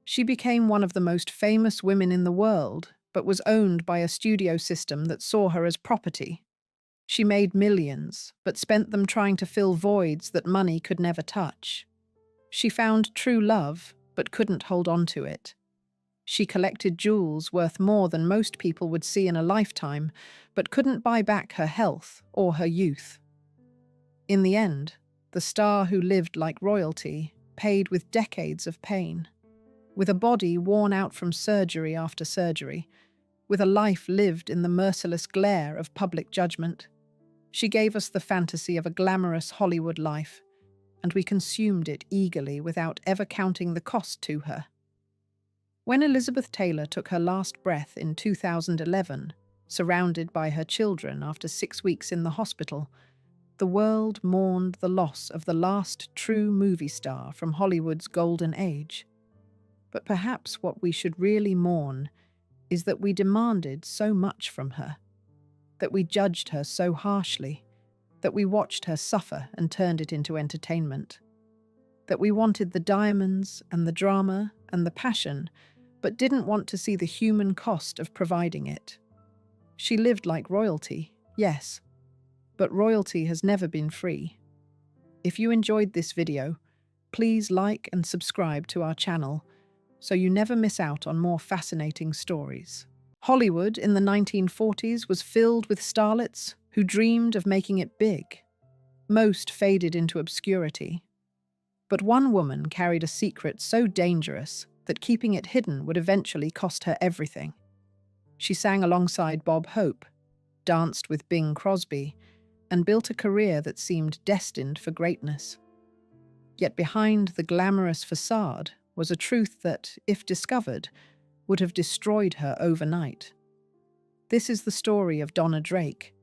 She became one of the most famous women in the world, but was owned by a studio system that saw her as property. She made millions, but spent them trying to fill voids that money could never touch. She found true love, but couldn't hold on to it. She collected jewels worth more than most people would see in a lifetime, but couldn't buy back her health or her youth. In the end, the star who lived like royalty paid with decades of pain, with a body worn out from surgery after surgery, with a life lived in the merciless glare of public judgment. She gave us the fantasy of a glamorous Hollywood life, and we consumed it eagerly without ever counting the cost to her. When Elizabeth Taylor took her last breath in 2011, surrounded by her children after 6 weeks in the hospital, the world mourned the loss of the last true movie star from Hollywood's golden age. But perhaps what we should really mourn is that we demanded so much from her, that we judged her so harshly, that we watched her suffer and turned it into entertainment, that we wanted the diamonds and the drama and the passion, but didn't want to see the human cost of providing it. She lived like royalty, yes, but royalty has never been free. If you enjoyed this video, please like and subscribe to our channel so you never miss out on more fascinating stories. Hollywood in the 1940s was filled with starlets who dreamed of making it big. Most faded into obscurity. But one woman carried a secret so dangerous that keeping it hidden would eventually cost her everything. She sang alongside Bob Hope, danced with Bing Crosby, and built a career that seemed destined for greatness. Yet behind the glamorous facade was a truth that, if discovered, would have destroyed her overnight. This is the story of Donna Drake,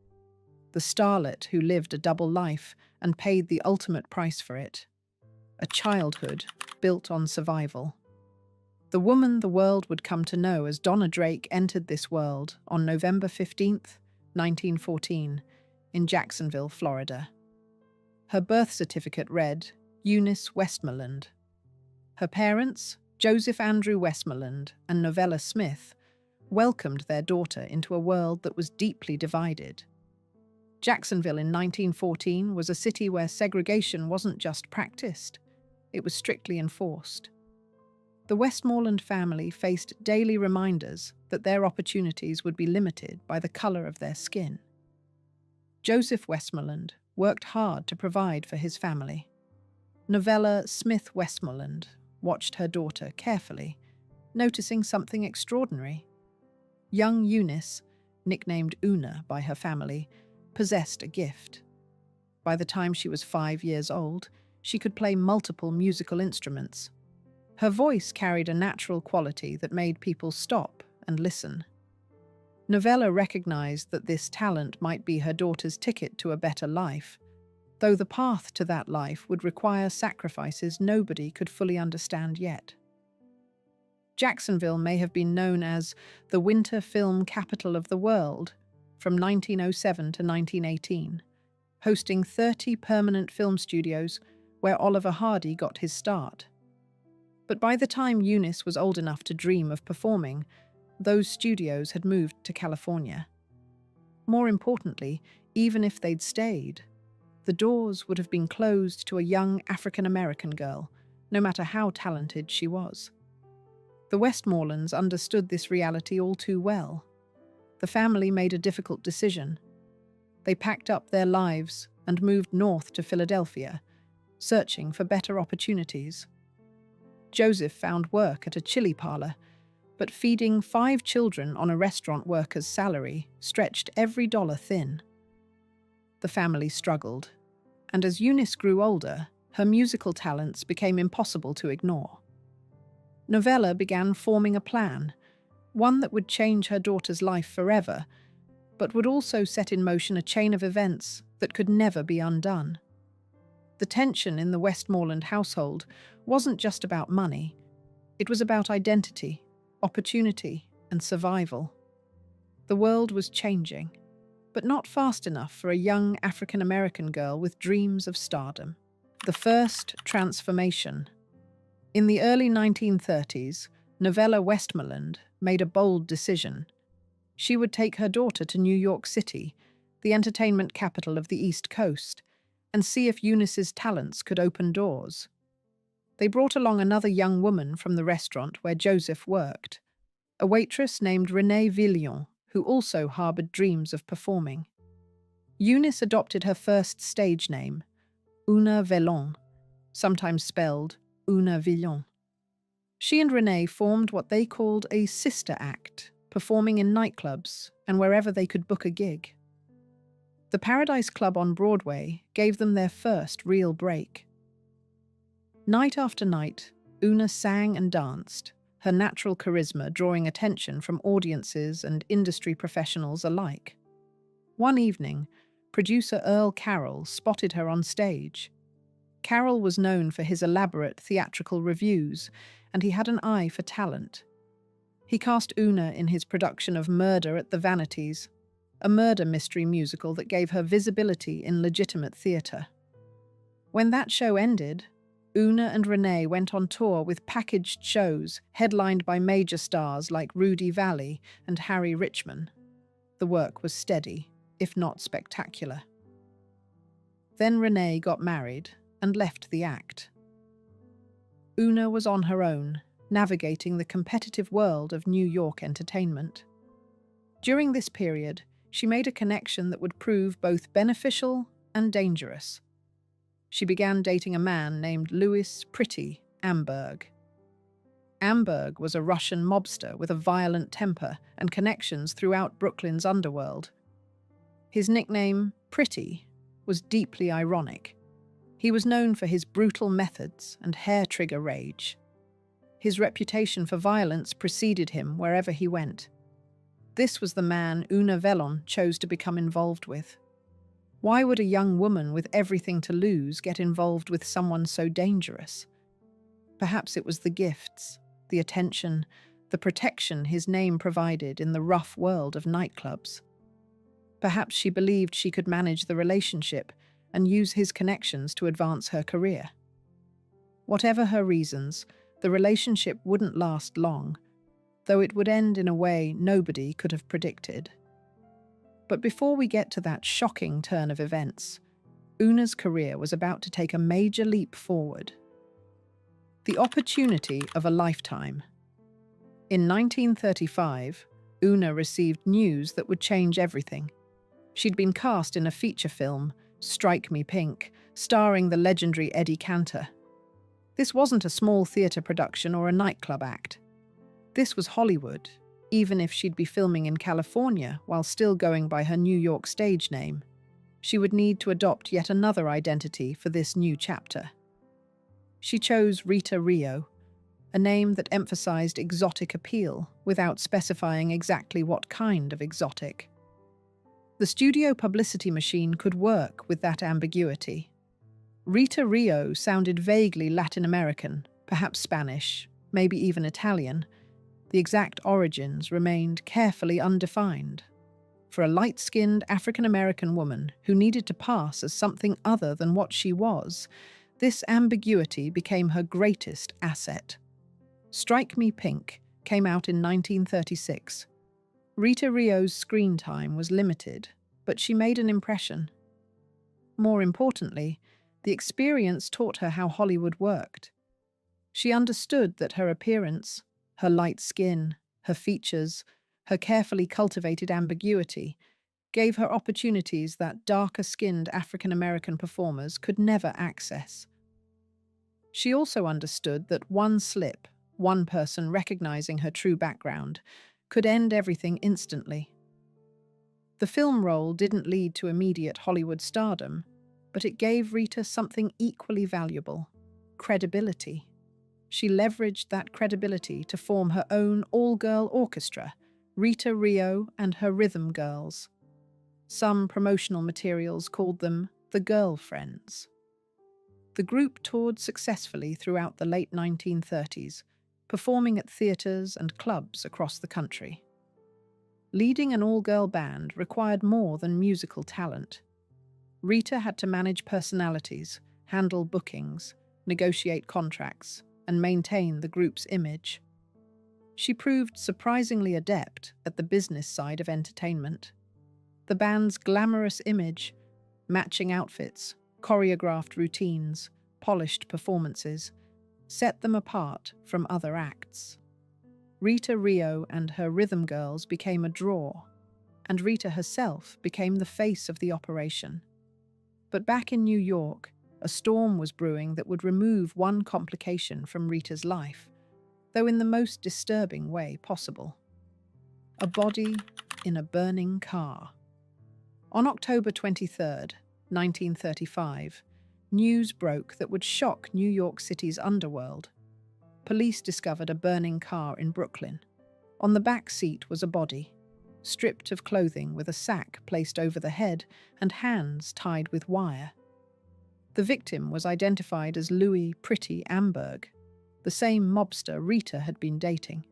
the starlet who lived a double life and paid the ultimate price for it. A childhood built on survival. The woman the world would come to know as Donna Drake entered this world on November 15th, 1914, in Jacksonville, Florida. Her birth certificate read Eunice Westmoreland. Her parents, Joseph Andrew Westmoreland and Novella Smith, welcomed their daughter into a world that was deeply divided. Jacksonville in 1914 was a city where segregation wasn't just practiced, it was strictly enforced. The Westmoreland family faced daily reminders that their opportunities would be limited by the color of their skin. Joseph Westmoreland worked hard to provide for his family. Novella Smith Westmoreland watched her daughter carefully, noticing something extraordinary. Young Eunice, nicknamed Una by her family, possessed a gift. By the time she was 5 years old, she could play multiple musical instruments. Her voice carried a natural quality that made people stop and listen. Novella recognized that this talent might be her daughter's ticket to a better life, though the path to that life would require sacrifices nobody could fully understand yet. Jacksonville may have been known as the winter film capital of the world from 1907 to 1918, hosting 30 permanent film studios where Oliver Hardy got his start. But by the time Eunice was old enough to dream of performing, those studios had moved to California. More importantly, even if they'd stayed, the doors would have been closed to a young African-American girl, no matter how talented she was. The Westmorlands understood this reality all too well. The family made a difficult decision. They packed up their lives and moved north to Philadelphia, searching for better opportunities. Joseph found work at a chili parlor, but feeding 5 children on a restaurant worker's salary stretched every dollar thin. The family struggled, and as Eunice grew older, her musical talents became impossible to ignore. Novella began forming a plan, one that would change her daughter's life forever, but would also set in motion a chain of events that could never be undone. The tension in the Westmoreland household wasn't just about money. It was about identity, opportunity, and survival. The world was changing, but not fast enough for a young African-American girl with dreams of stardom. The first transformation. In the early 1930s, Novella Westmoreland made a bold decision. She would take her daughter to New York City, the entertainment capital of the East Coast, and see if Eunice's talents could open doors. They brought along another young woman from the restaurant where Joseph worked, a waitress named Renee Villion, who also harbored dreams of performing. Eunice adopted her first stage name, Una Vellon, sometimes spelled Una Villon. She and Renee formed what they called a sister act, performing in nightclubs and wherever they could book a gig. The Paradise Club on Broadway gave them their first real break. Night after night, Una sang and danced, her natural charisma drawing attention from audiences and industry professionals alike. One evening, producer Earl Carroll spotted her on stage. Carroll was known for his elaborate theatrical reviews, and he had an eye for talent. He cast Una in his production of Murder at the Vanities, a murder mystery musical that gave her visibility in legitimate theatre. When that show ended, Una and Renee went on tour with packaged shows headlined by major stars like Rudy Vallee and Harry Richman. The work was steady, if not spectacular. Then Renee got married and left the act. Una was on her own, navigating the competitive world of New York entertainment. During this period, she made a connection that would prove both beneficial and dangerous. She began dating a man named Louis Pretty Amberg. Amberg was a Russian mobster with a violent temper and connections throughout Brooklyn's underworld. His nickname, Pretty, was deeply ironic. He was known for his brutal methods and hair-trigger rage. His reputation for violence preceded him wherever he went. This was the man Una Vellon chose to become involved with. Why would a young woman with everything to lose get involved with someone so dangerous? Perhaps it was the gifts, the attention, the protection his name provided in the rough world of nightclubs. Perhaps she believed she could manage the relationship and use his connections to advance her career. Whatever her reasons, the relationship wouldn't last long, though it would end in a way nobody could have predicted. But before we get to that shocking turn of events, Una's career was about to take a major leap forward. The opportunity of a lifetime. In 1935, Una received news that would change everything. She'd been cast in a feature film, Strike Me Pink, starring the legendary Eddie Cantor. This wasn't a small theatre production or a nightclub act. This was Hollywood, even if she'd be filming in California while still going by her New York stage name. She would need to adopt yet another identity for this new chapter. She chose Rita Rio, a name that emphasized exotic appeal without specifying exactly what kind of exotic. The studio publicity machine could work with that ambiguity. Rita Rio sounded vaguely Latin American, perhaps Spanish, maybe even Italian. The exact origins remained carefully undefined. For a light-skinned African-American woman who needed to pass as something other than what she was, this ambiguity became her greatest asset. Strike Me Pink came out in 1936. Rita Rio's screen time was limited, but she made an impression. More importantly, the experience taught her how Hollywood worked. She understood that her appearance, her light skin, her features, her carefully cultivated ambiguity gave her opportunities that darker-skinned African-American performers could never access. She also understood that one slip, one person recognizing her true background, could end everything instantly. The film role didn't lead to immediate Hollywood stardom, but it gave Rita something equally valuable: credibility. She leveraged that credibility to form her own all-girl orchestra, Rita Rio and her Rhythm Girls. Some promotional materials called them the Girlfriends. The group toured successfully throughout the late 1930s, performing at theaters and clubs across the country. Leading an all-girl band required more than musical talent. Rita had to manage personalities, handle bookings, negotiate contracts, and maintain the group's image. She proved surprisingly adept at the business side of entertainment. The band's glamorous image, matching outfits, choreographed routines, polished performances, set them apart from other acts. Rita Rio and her Rhythm Girls became a draw, and Rita herself became the face of the operation. But back in New York, a storm was brewing that would remove one complication from Rita's life, though in the most disturbing way possible: a body in a burning car. On October 23, 1935, news broke that would shock New York City's underworld. Police discovered a burning car in Brooklyn. On the back seat was a body, stripped of clothing with a sack placed over the head and hands tied with wire. The victim was identified as Louis Pretty Amberg, the same mobster Rita had been dating.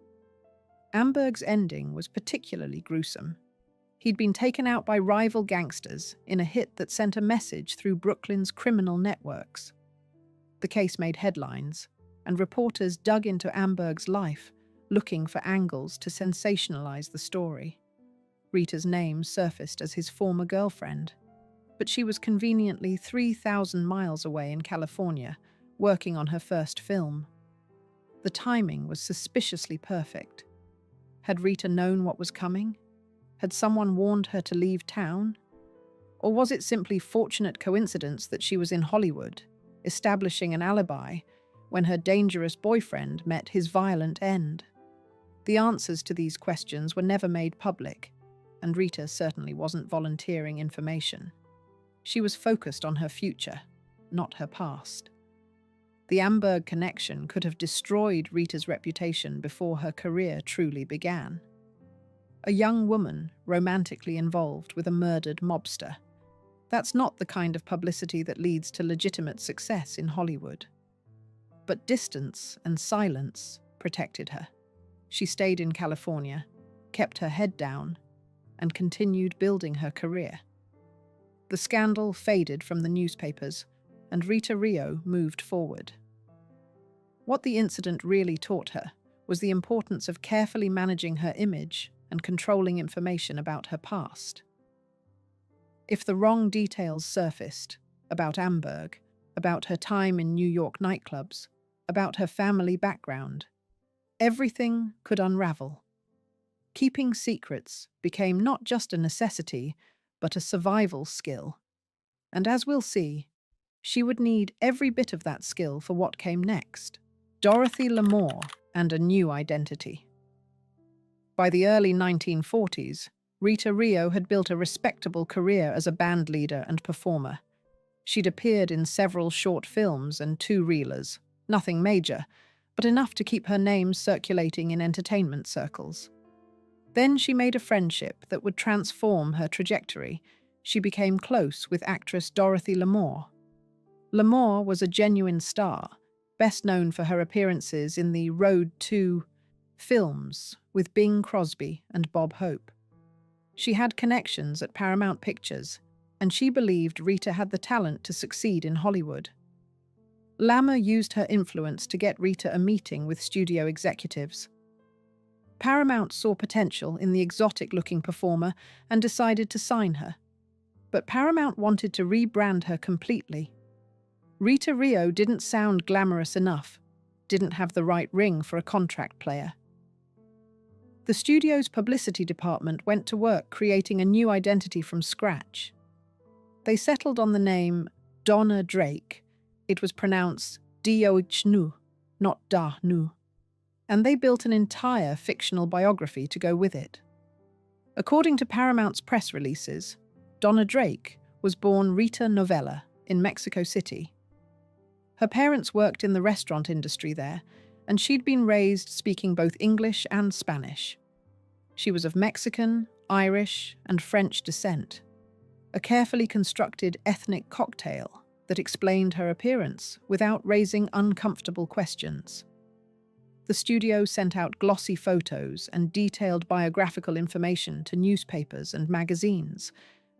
Amberg's ending was particularly gruesome. He'd been taken out by rival gangsters in a hit that sent a message through Brooklyn's criminal networks. The case made headlines, and reporters dug into Amberg's life, looking for angles to sensationalize the story. Rita's name surfaced as his former girlfriend, but she was conveniently 3,000 miles away in California, working on her first film. The timing was suspiciously perfect. Had Rita known what was coming? Had someone warned her to leave town? Or was it simply fortunate coincidence that she was in Hollywood, establishing an alibi when her dangerous boyfriend met his violent end? The answers to these questions were never made public, and Rita certainly wasn't volunteering information. She was focused on her future, not her past. The Amberg connection could have destroyed Rita's reputation before her career truly began. A young woman romantically involved with a murdered mobster. That's not the kind of publicity that leads to legitimate success in Hollywood. But distance and silence protected her. She stayed in California, kept her head down, and continued building her career. The scandal faded from the newspapers, and Rita Rio moved forward. What the incident really taught her was the importance of carefully managing her image and controlling information about her past. If the wrong details surfaced about Amberg, about her time in New York nightclubs, about her family background, everything could unravel. Keeping secrets became not just a necessity, but a survival skill. And as we'll see, she would need every bit of that skill for what came next: Dorothy Lamour and a new identity. By the early 1940s, Rita Rio had built a respectable career as a band leader and performer. She'd appeared in several short films and two-reelers, nothing major, but enough to keep her name circulating in entertainment circles. Then she made a friendship that would transform her trajectory. She became close with actress Dorothy Lamour. Lamour was a genuine star, best known for her appearances in the Road to films with Bing Crosby and Bob Hope. She had connections at Paramount Pictures, and she believed Rita had the talent to succeed in Hollywood. Lamour used her influence to get Rita a meeting with studio executives. Paramount saw potential in the exotic-looking performer and decided to sign her. But Paramount wanted to rebrand her completely. Rita Rio didn't sound glamorous enough, didn't have the right ring for a contract player. The studio's publicity department went to work creating a new identity from scratch. They settled on the name Donna Drake. It was pronounced Diochnu, not Da Nu. And they built an entire fictional biography to go with it. According to Paramount's press releases, Donna Drake was born Rita Novella in Mexico City. Her parents worked in the restaurant industry there, and she'd been raised speaking both English and Spanish. She was of Mexican, Irish, and French descent, a carefully constructed ethnic cocktail that explained her appearance without raising uncomfortable questions. The studio sent out glossy photos and detailed biographical information to newspapers and magazines,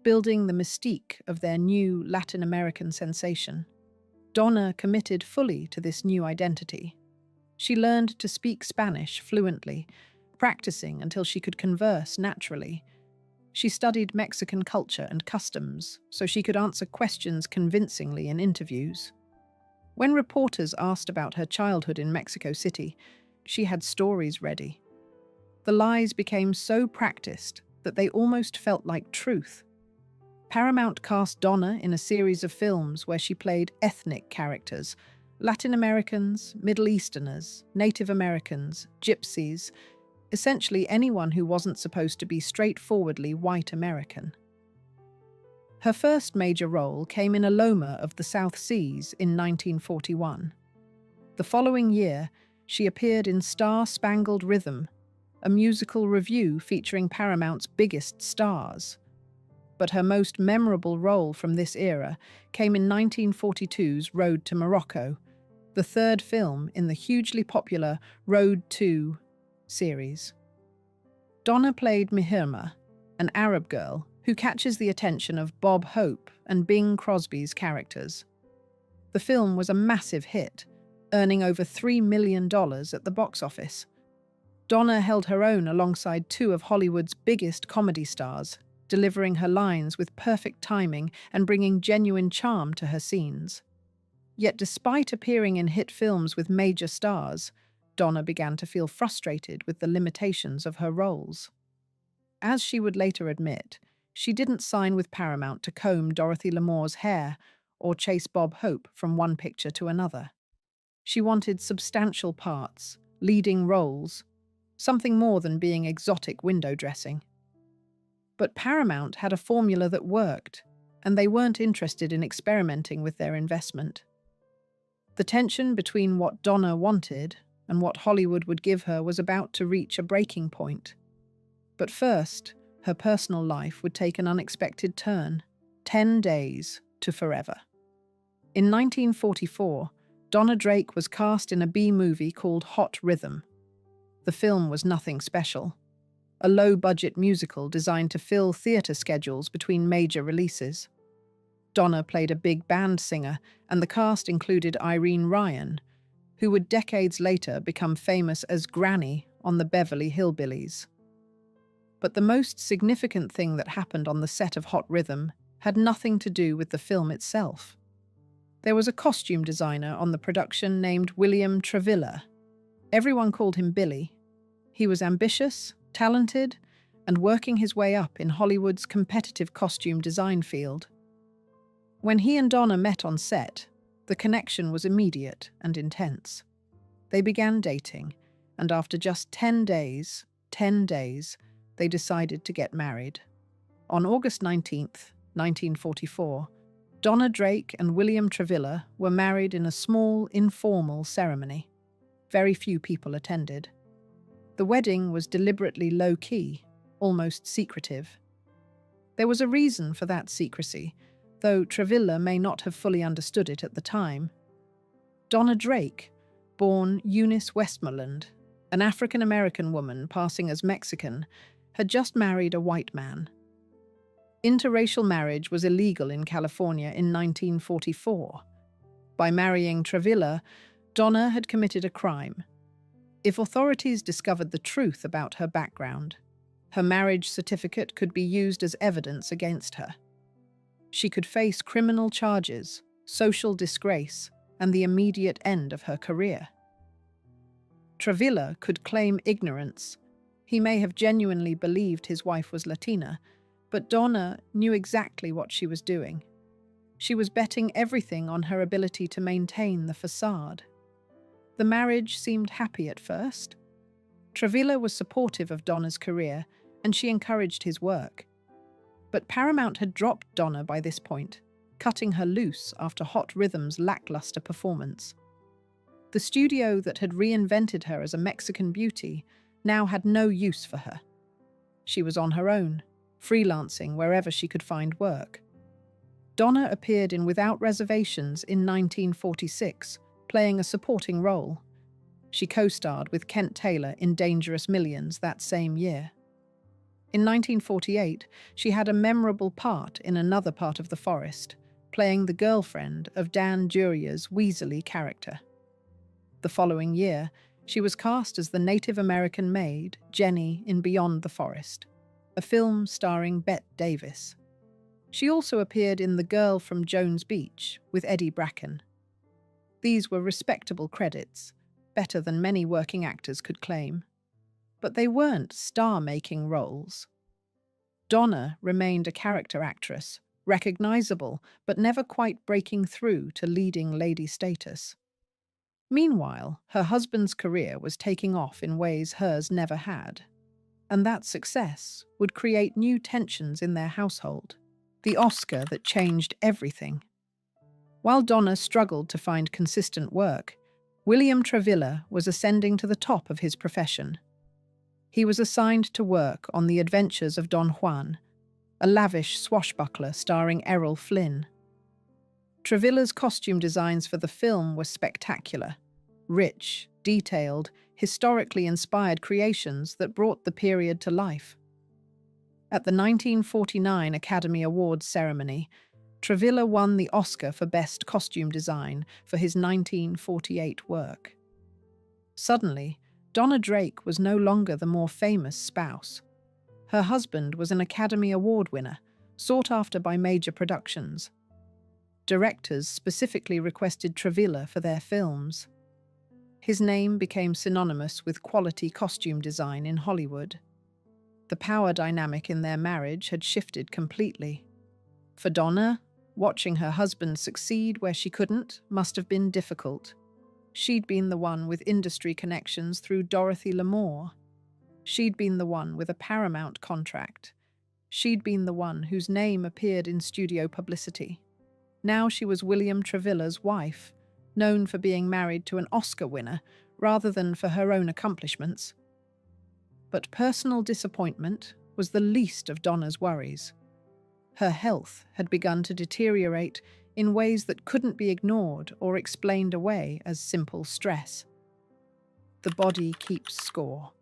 building the mystique of their new Latin American sensation. Donna committed fully to this new identity. She learned to speak Spanish fluently, practicing until she could converse naturally. She studied Mexican culture and customs so she could answer questions convincingly in interviews. When reporters asked about her childhood in Mexico City, she had stories ready. The lies became so practiced that they almost felt like truth. Paramount cast Donna in a series of films where she played ethnic characters: Latin Americans, Middle Easterners, Native Americans, Gypsies, essentially anyone who wasn't supposed to be straightforwardly white American. Her first major role came in A Loma of the South Seas in 1941. The following year, she appeared in Star-Spangled Rhythm, a musical revue featuring Paramount's biggest stars. But her most memorable role from this era came in 1942's Road to Morocco, the third film in the hugely popular Road to series. Donna played Mihirma, an Arab girl who catches the attention of Bob Hope and Bing Crosby's characters. The film was a massive hit, earning over $3 million at the box office. Donna held her own alongside two of Hollywood's biggest comedy stars, delivering her lines with perfect timing and bringing genuine charm to her scenes. Yet despite appearing in hit films with major stars, Donna began to feel frustrated with the limitations of her roles. As she would later admit, she didn't sign with Paramount to comb Dorothy Lamour's hair or chase Bob Hope from one picture to another. She wanted substantial parts, leading roles, something more than being exotic window dressing. But Paramount had a formula that worked, and they weren't interested in experimenting with their investment. The tension between what Donna wanted and what Hollywood would give her was about to reach a breaking point. But first, her personal life would take an unexpected turn, 10 days to forever. In 1944, Donna Drake was cast in a B-movie called Hot Rhythm. The film was nothing special, a low-budget musical designed to fill theatre schedules between major releases. Donna played a big band singer, and the cast included Irene Ryan, who would decades later become famous as Granny on the Beverly Hillbillies. But the most significant thing that happened on the set of Hot Rhythm had nothing to do with the film itself. There was a costume designer on the production named William Travilla. Everyone called him Billy. He was ambitious, talented, and working his way up in Hollywood's competitive costume design field. When he and Donna met on set, the connection was immediate and intense. They began dating, and after just 10 days, they decided to get married. On August 19th, 1944, Donna Drake and William Travilla were married in a small, informal ceremony. Very few people attended. The wedding was deliberately low-key, almost secretive. There was a reason for that secrecy, though Travilla may not have fully understood it at the time. Donna Drake, born Eunice Westmoreland, an African-American woman passing as Mexican, had just married a white man. Interracial marriage was illegal in California in 1944. By marrying Travilla, Donna had committed a crime. If authorities discovered the truth about her background, her marriage certificate could be used as evidence against her. She could face criminal charges, social disgrace, and the immediate end of her career. Travilla could claim ignorance. He may have genuinely believed his wife was Latina, but Donna knew exactly what she was doing. She was betting everything on her ability to maintain the facade. The marriage seemed happy at first. Travilla was supportive of Donna's career, and she encouraged his work. But Paramount had dropped Donna by this point, cutting her loose after Hot Rhythm's lackluster performance. The studio that had reinvented her as a Mexican beauty now had no use for her. She was on her own, freelancing wherever she could find work. Donna appeared in Without Reservations in 1946, playing a supporting role. She co-starred with Kent Taylor in Dangerous Millions that same year. In 1948, she had a memorable part in Another Part of the Forest, playing the girlfriend of Dan Juria's Weasley character. The following year, she was cast as the Native American maid, Jenny, in Beyond the Forest, a film starring Bette Davis. She also appeared in The Girl from Jones Beach with Eddie Bracken. These were respectable credits, better than many working actors could claim. But they weren't star-making roles. Donna remained a character actress, recognizable but never quite breaking through to leading lady status. Meanwhile, her husband's career was taking off in ways hers never had. And that success would create new tensions in their household, the Oscar that changed everything. While Donna struggled to find consistent work, William Travilla was ascending to the top of his profession. He was assigned to work on The Adventures of Don Juan, a lavish swashbuckler starring Errol Flynn. Travilla's costume designs for the film were spectacular, rich, detailed, historically inspired creations that brought the period to life. At the 1949 Academy Awards ceremony, Travilla won the Oscar for Best Costume Design for his 1948 work. Suddenly, Donna Drake was no longer the more famous spouse. Her husband was an Academy Award winner, sought after by major productions. Directors specifically requested Travilla for their films. His name became synonymous with quality costume design in Hollywood. The power dynamic in their marriage had shifted completely. For Donna, watching her husband succeed where she couldn't must have been difficult. She'd been the one with industry connections through Dorothy Lamour. She'd been the one with a Paramount contract. She'd been the one whose name appeared in studio publicity. Now she was William Travilla's wife, known for being married to an Oscar winner rather than for her own accomplishments. But personal disappointment was the least of Donna's worries. Her health had begun to deteriorate in ways that couldn't be ignored or explained away as simple stress. The body keeps score.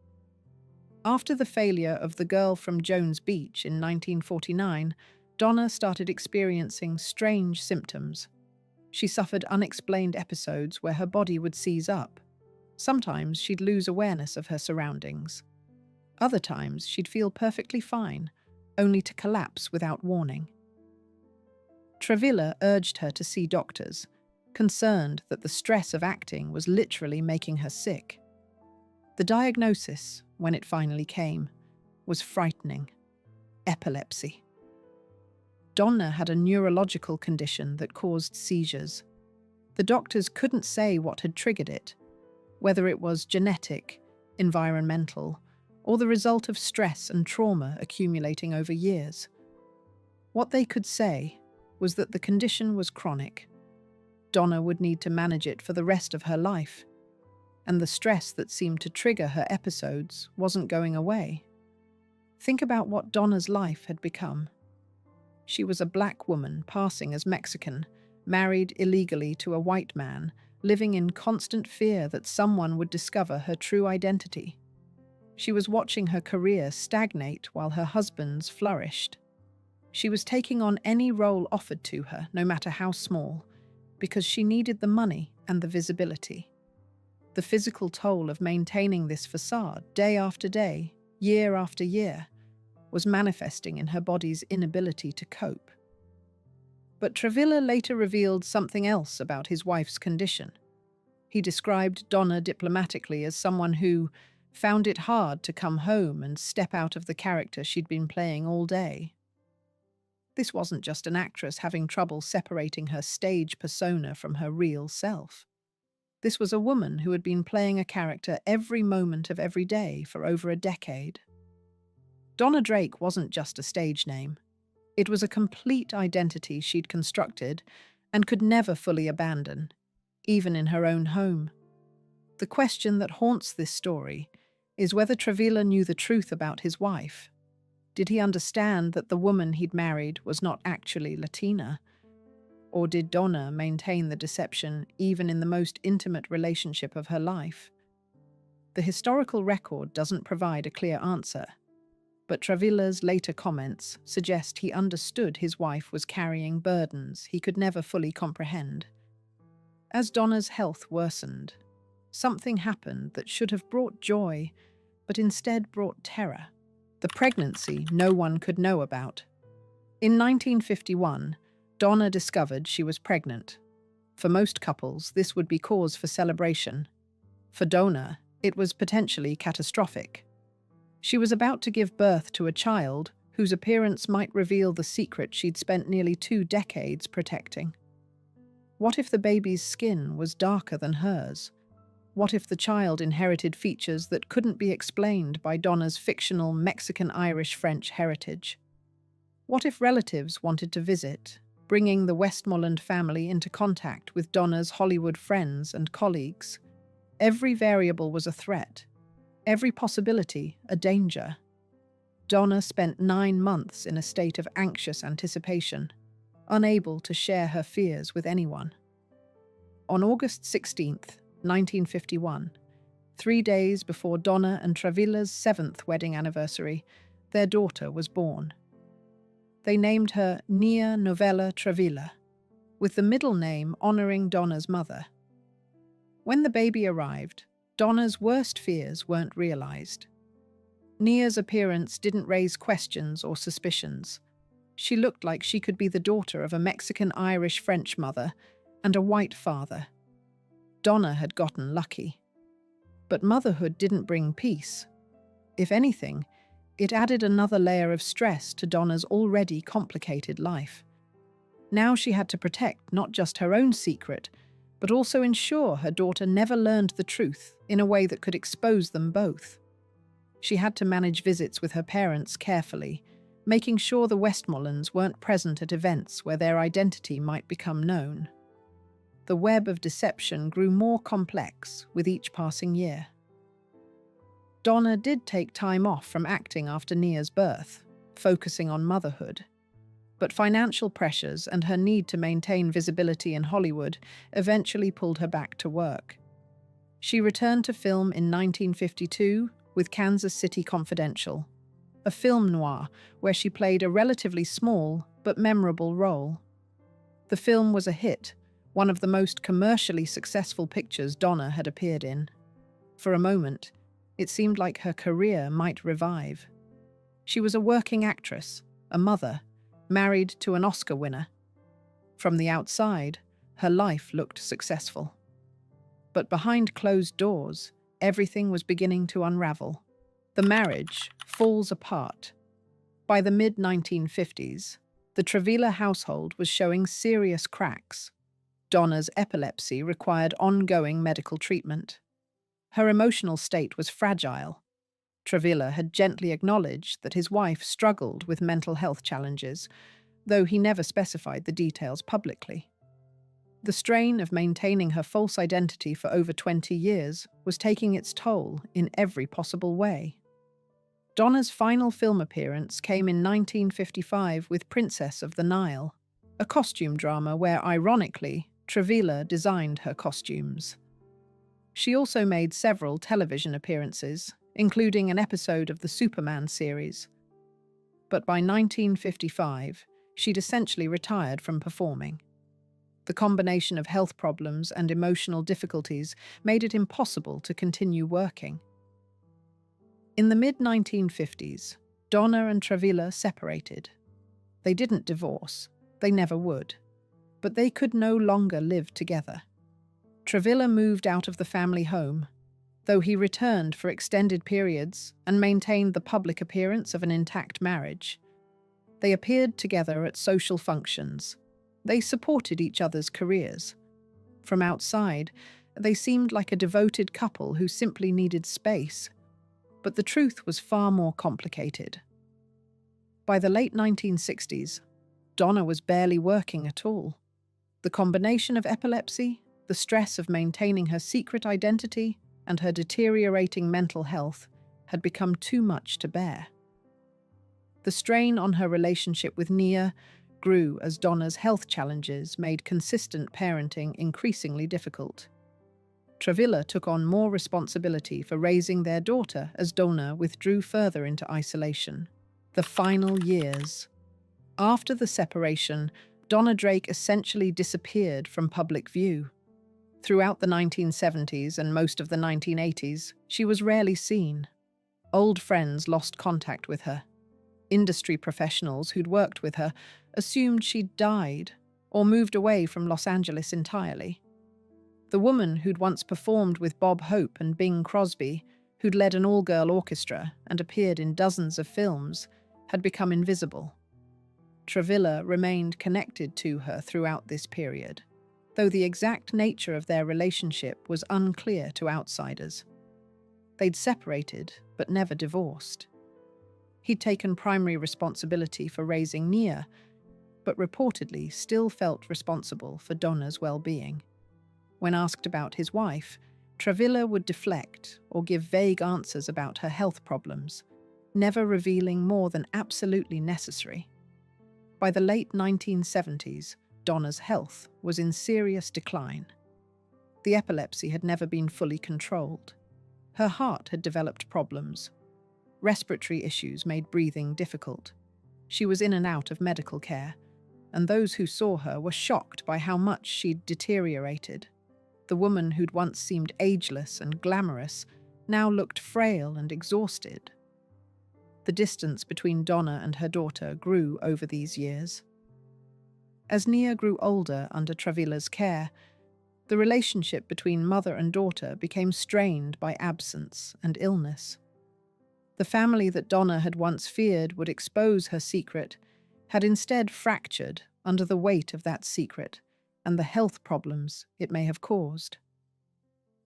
After the failure of The Girl from Jones Beach in 1949, Donna started experiencing strange symptoms. She suffered unexplained episodes where her body would seize up. Sometimes she'd lose awareness of her surroundings. Other times she'd feel perfectly fine, only to collapse without warning. Travilla urged her to see doctors, concerned that the stress of acting was literally making her sick. The diagnosis, when it finally came, was frightening: epilepsy. Donna had a neurological condition that caused seizures. The doctors couldn't say what had triggered it, whether it was genetic, environmental, or the result of stress and trauma accumulating over years. What they could say was that the condition was chronic. Donna would need to manage it for the rest of her life. and the stress that seemed to trigger her episodes wasn't going away. Think about what Donna's life had become. She was a black woman passing as Mexican, married illegally to a white man, living in constant fear that someone would discover her true identity. She was watching her career stagnate while her husband's flourished. She was taking on any role offered to her, no matter how small, because she needed the money and the visibility. The physical toll of maintaining this facade day after day, year after year, was manifesting in her body's inability to cope. But Travilla later revealed something else about his wife's condition. He described Donna diplomatically as someone who found it hard to come home and step out of the character she'd been playing all day. This wasn't just an actress having trouble separating her stage persona from her real self. This was a woman who had been playing a character every moment of every day for over a decade. Donna Drake wasn't just a stage name. It was a complete identity she'd constructed and could never fully abandon, even in her own home. The question that haunts this story is whether Travilla knew the truth about his wife. Did he understand that the woman he'd married was not actually Latina? Or did Donna maintain the deception even in the most intimate relationship of her life? The historical record doesn't provide a clear answer, but Travilla's later comments suggest he understood his wife was carrying burdens he could never fully comprehend. As Donna's health worsened, something happened that should have brought joy, but instead brought terror. The pregnancy no one could know about. In 1951, Donna discovered she was pregnant. For most couples, this would be cause for celebration. For Donna, it was potentially catastrophic. She was about to give birth to a child whose appearance might reveal the secret she'd spent nearly 2 decades protecting. What if the baby's skin was darker than hers? What if the child inherited features that couldn't be explained by Donna's fictional Mexican-Irish-French heritage? What if relatives wanted to visit, bringing the Westmoreland family into contact with Donna's Hollywood friends and colleagues? Every variable was a threat. Every possibility, a danger. Donna spent 9 months in a state of anxious anticipation, unable to share her fears with anyone. On August 16th, 1951, 3 days before Donna and Travilla's 7th wedding anniversary, their daughter was born. They named her Nia Novella Travilla, with the middle name honoring Donna's mother. When the baby arrived, Donna's worst fears weren't realized. Nia's appearance didn't raise questions or suspicions. She looked like she could be the daughter of a Mexican-Irish-French mother and a white father. Donna had gotten lucky. But motherhood didn't bring peace. If anything, it added another layer of stress to Donna's already complicated life. Now she had to protect not just her own secret, but also ensure her daughter never learned the truth in a way that could expose them both. She had to manage visits with her parents carefully, making sure the Westmorelands weren't present at events where their identity might become known. The web of deception grew more complex with each passing year. Donna did take time off from acting after Nia's birth, focusing on motherhood. But financial pressures and her need to maintain visibility in Hollywood eventually pulled her back to work. She returned to film in 1952 with Kansas City Confidential, a film noir where she played a relatively small but memorable role. The film was a hit, one of the most commercially successful pictures Donna had appeared in. For a moment, it seemed like her career might revive. She was a working actress, a mother, married to an Oscar winner. From the outside, her life looked successful. But behind closed doors, everything was beginning to unravel. The marriage falls apart. By the mid-1950s, the Travilla household was showing serious cracks. Donna's epilepsy required ongoing medical treatment. Her emotional state was fragile. Travilla had gently acknowledged that his wife struggled with mental health challenges, though he never specified the details publicly. The strain of maintaining her false identity for over 20 years was taking its toll in every possible way. Donna's final film appearance came in 1955 with Princess of the Nile, a costume drama where, ironically, Travilla designed her costumes. She also made several television appearances, including an episode of the Superman series. But by 1955, she'd essentially retired from performing. The combination of health problems and emotional difficulties made it impossible to continue working. In the mid-1950s, Donna and Travilla separated. They didn't divorce, they never would, but they could no longer live together. Travilla moved out of the family home, though he returned for extended periods and maintained the public appearance of an intact marriage. They appeared together at social functions. They supported each other's careers. From outside, they seemed like a devoted couple who simply needed space. But the truth was far more complicated. By the late 1960s, Donna was barely working at all. The combination of epilepsy, the stress of maintaining her secret identity, and her deteriorating mental health had become too much to bear. The strain on her relationship with Nia grew as Donna's health challenges made consistent parenting increasingly difficult. Travilla took on more responsibility for raising their daughter as Donna withdrew further into isolation. The final years. After the separation, Donna Drake essentially disappeared from public view. Throughout the 1970s and most of the 1980s, she was rarely seen. Old friends lost contact with her. Industry professionals who'd worked with her assumed she'd died or moved away from Los Angeles entirely. The woman who'd once performed with Bob Hope and Bing Crosby, who'd led an all-girl orchestra and appeared in dozens of films, had become invisible. Travilla remained connected to her throughout this period, though the exact nature of their relationship was unclear to outsiders. They'd separated, but never divorced. He'd taken primary responsibility for raising Nia, but reportedly still felt responsible for Donna's well-being. When asked about his wife, Travilla would deflect or give vague answers about her health problems, never revealing more than absolutely necessary. By the late 1970s, Donna's health was in serious decline. The epilepsy had never been fully controlled. Her heart had developed problems. Respiratory issues made breathing difficult. She was in and out of medical care, and those who saw her were shocked by how much she'd deteriorated. The woman who'd once seemed ageless and glamorous now looked frail and exhausted. The distance between Donna and her daughter grew over these years. As Nia grew older under Travilla's care, the relationship between mother and daughter became strained by absence and illness. The family that Donna had once feared would expose her secret had instead fractured under the weight of that secret and the health problems it may have caused.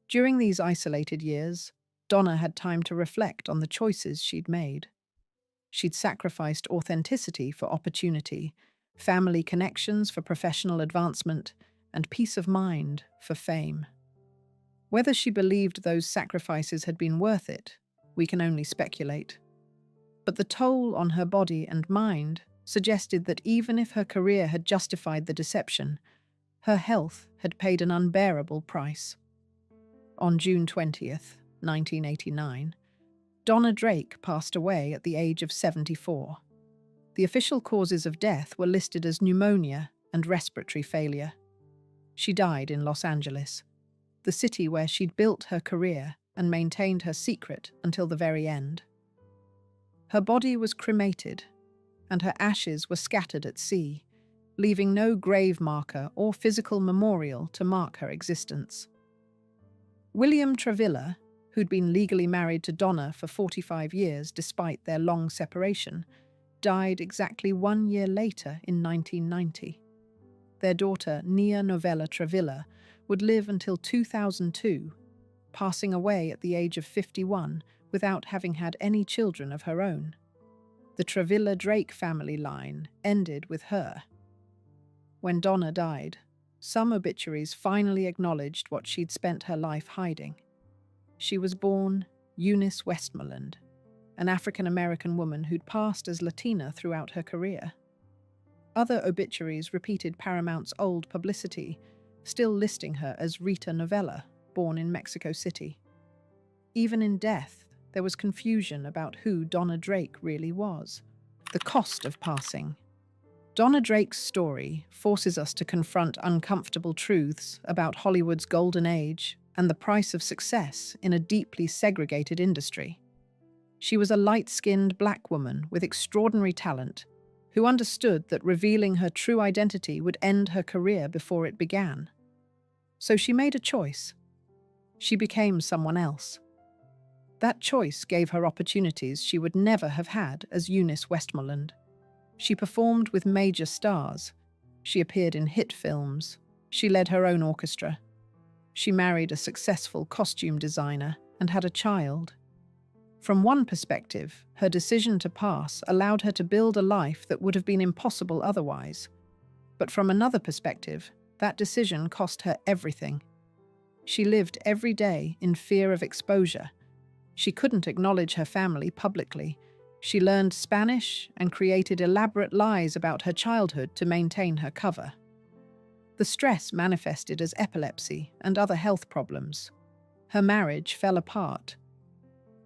During these isolated years, Donna had time to reflect on the choices she'd made. She'd sacrificed authenticity for opportunity, family connections for professional advancement, and peace of mind for fame. Whether she believed those sacrifices had been worth it, we can only speculate. But the toll on her body and mind suggested that even if her career had justified the deception, her health had paid an unbearable price. On June 20th, 1989, Donna Drake passed away at the age of 74. The official causes of death were listed as pneumonia and respiratory failure. She died in Los Angeles, the city where she'd built her career and maintained her secret until the very end. Her body was cremated, and her ashes were scattered at sea, leaving no grave marker or physical memorial to mark her existence. William Travilla, who'd been legally married to Donna for 45 years despite their long separation, died exactly 1 year later in 1990. Their daughter, Nia Novella Travilla, would live until 2002, passing away at the age of 51 without having had any children of her own. The Travilla Drake family line ended with her. When Donna died, Some obituaries finally acknowledged what she'd spent her life hiding. She was born Eunice Westmoreland, an African-American woman who'd passed as Latina throughout her career. Other obituaries repeated Paramount's old publicity, still listing her as Rita Novella, born in Mexico City. Even in death, there was confusion about who Donna Drake really was. The cost of passing. Donna Drake's story forces us to confront uncomfortable truths about Hollywood's golden age and the price of success in a deeply segregated industry. She was a light-skinned black woman with extraordinary talent who understood that revealing her true identity would end her career before it began. So she made a choice. She became someone else. That choice gave her opportunities she would never have had as Eunice Westmoreland. She performed with major stars. She appeared in hit films. She led her own orchestra. She married a successful costume designer and had a child. From one perspective, her decision to pass allowed her to build a life that would have been impossible otherwise. But from another perspective, that decision cost her everything. She lived every day in fear of exposure. She couldn't acknowledge her family publicly. She learned Spanish and created elaborate lies about her childhood to maintain her cover. The stress manifested as epilepsy and other health problems. Her marriage fell apart.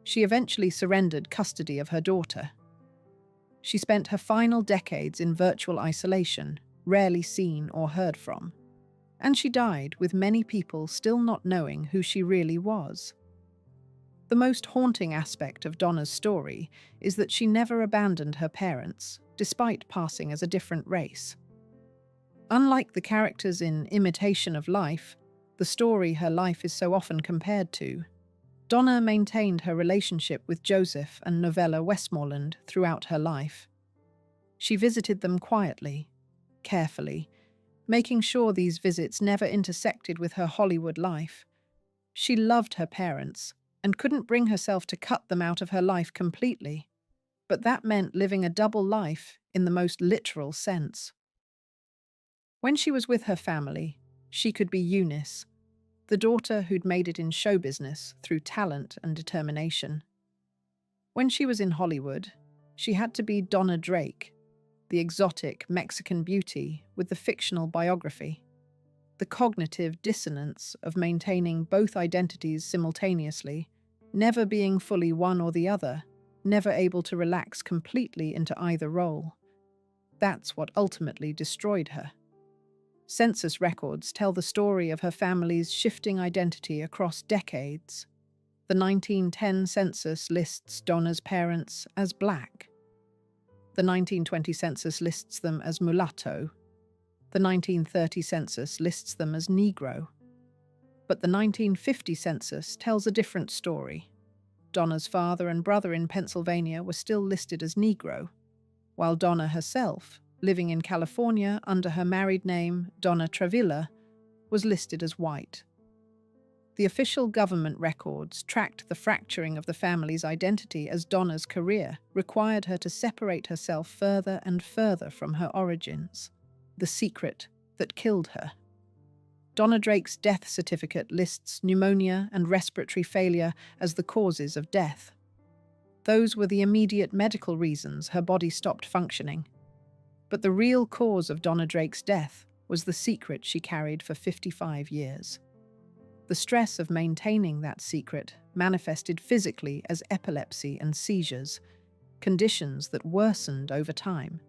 She eventually surrendered custody of her daughter. She spent her final decades in virtual isolation, rarely seen or heard from. And she died with many people still not knowing who she really was. The most haunting aspect of Donna's story is that she never abandoned her parents, despite passing as a different race. Unlike the characters in Imitation of Life, the story her life is so often compared to, Donna maintained her relationship with Joseph and Novella Westmoreland throughout her life. She visited them quietly, carefully, making sure these visits never intersected with her Hollywood life. She loved her parents and couldn't bring herself to cut them out of her life completely, but that meant living a double life in the most literal sense. When she was with her family, she could be Eunice, the daughter who'd made it in show business through talent and determination. When she was in Hollywood, she had to be Donna Drake, the exotic Mexican beauty with the fictional biography. The cognitive dissonance of maintaining both identities simultaneously, never being fully one or the other, never able to relax completely into either role. That's what ultimately destroyed her. Census records tell the story of her family's shifting identity across decades. The 1910 census lists Donna's parents as black. The 1920 census lists them as mulatto. The 1930 census lists them as Negro. But the 1950 census tells a different story. Donna's father and brother in Pennsylvania were still listed as Negro, while Donna herself, living in California under her married name, Donna Travilla, was listed as white. The official government records tracked the fracturing of the family's identity as Donna's career required her to separate herself further and further from her origins, the secret that killed her. Donna Drake's death certificate lists pneumonia and respiratory failure as the causes of death. Those were the immediate medical reasons her body stopped functioning. But the real cause of Donna Drake's death was the secret she carried for 55 years. The stress of maintaining that secret manifested physically as epilepsy and seizures, conditions that worsened over time.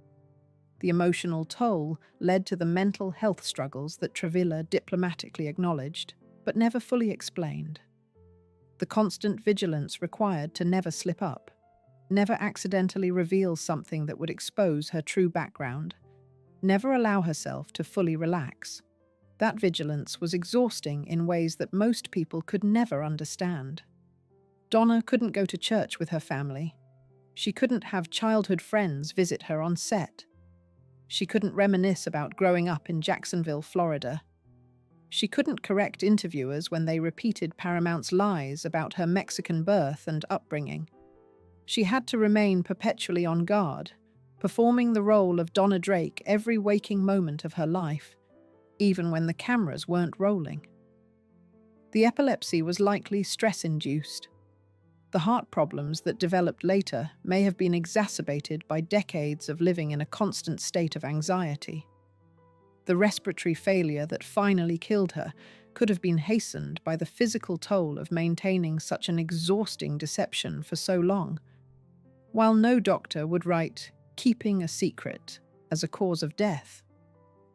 The emotional toll led to the mental health struggles that Travilla diplomatically acknowledged, but never fully explained. The constant vigilance required to never slip up, never accidentally reveal something that would expose her true background, never allow herself to fully relax. That vigilance was exhausting in ways that most people could never understand. Donna couldn't go to church with her family. She couldn't have childhood friends visit her on set. She couldn't reminisce about growing up in Jacksonville, Florida. She couldn't correct interviewers when they repeated Paramount's lies about her Mexican birth and upbringing. She had to remain perpetually on guard, performing the role of Donna Drake every waking moment of her life. even when the cameras weren't rolling. The epilepsy was likely stress-induced. The heart problems that developed later may have been exacerbated by decades of living in a constant state of anxiety. The respiratory failure that finally killed her could have been hastened by the physical toll of maintaining such an exhausting deception for so long. While no doctor would write "keeping a secret" as a cause of death,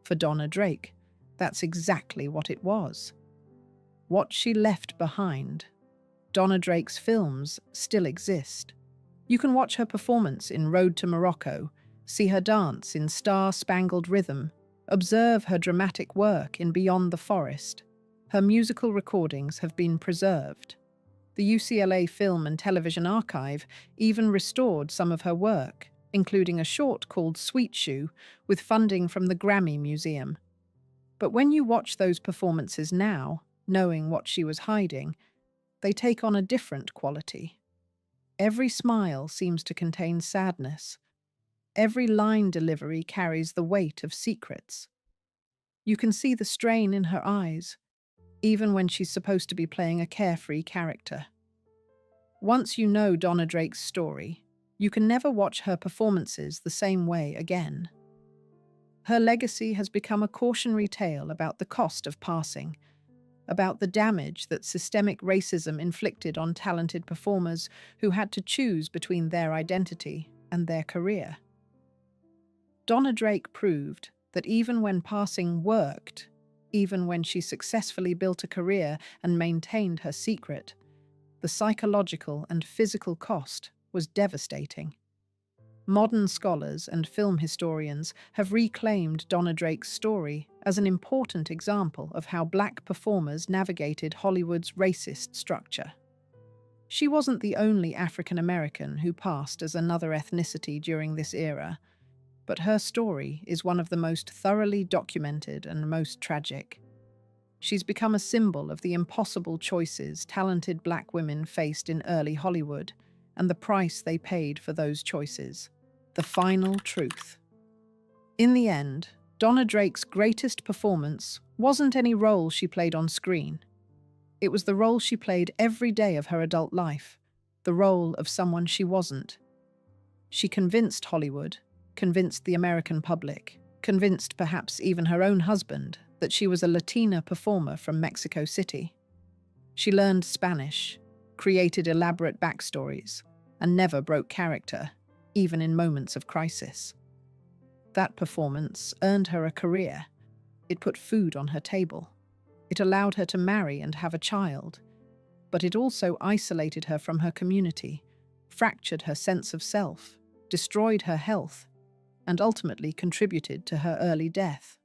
for Donna Drake, that's exactly what it was. What she left behind. Donna Drake's films still exist. You can watch her performance in Road to Morocco, see her dance in Star-Spangled Rhythm, observe her dramatic work in Beyond the Forest. Her musical recordings have been preserved. The UCLA Film and Television Archive even restored some of her work, including a short called Sweet Shoe, with funding from the Grammy Museum. But when you watch those performances now, knowing what she was hiding, they take on a different quality. Every smile seems to contain sadness. Every line delivery carries the weight of secrets. You can see the strain in her eyes, even when she's supposed to be playing a carefree character. Once you know Donna Drake's story, you can never watch her performances the same way again. Her legacy has become a cautionary tale about the cost of passing, about the damage that systemic racism inflicted on talented performers who had to choose between their identity and their career. Donna Drake proved that even when passing worked, even when she successfully built a career and maintained her secret, the psychological and physical cost was devastating. Modern scholars and film historians have reclaimed Donna Drake's story as an important example of how Black performers navigated Hollywood's racist structure. She wasn't the only African American who passed as another ethnicity during this era, but her story is one of the most thoroughly documented and most tragic. She's become a symbol of the impossible choices talented Black women faced in early Hollywood and the price they paid for those choices. The final truth. In the end, Donna Drake's greatest performance wasn't any role she played on screen. It was the role she played every day of her adult life, the role of someone she wasn't. She convinced Hollywood, convinced the American public, convinced perhaps even her own husband that she was a Latina performer from Mexico City. She learned Spanish, created elaborate backstories, and never broke character, even in moments of crisis. That performance earned her a career. It put food on her table. It allowed her to marry and have a child. But it also isolated her from her community, fractured her sense of self, destroyed her health, and ultimately contributed to her early death.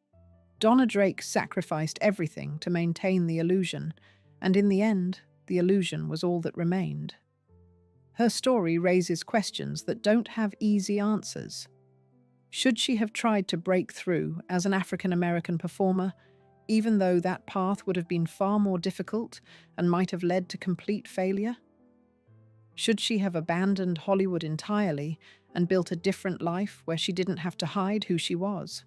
Donna Drake sacrificed everything to maintain the illusion, and in the end, the illusion was all that remained. Her story raises questions that don't have easy answers. Should she have tried to break through as an African American performer, even though that path would have been far more difficult and might have led to complete failure? Should she have abandoned Hollywood entirely and built a different life where she didn't have to hide who she was?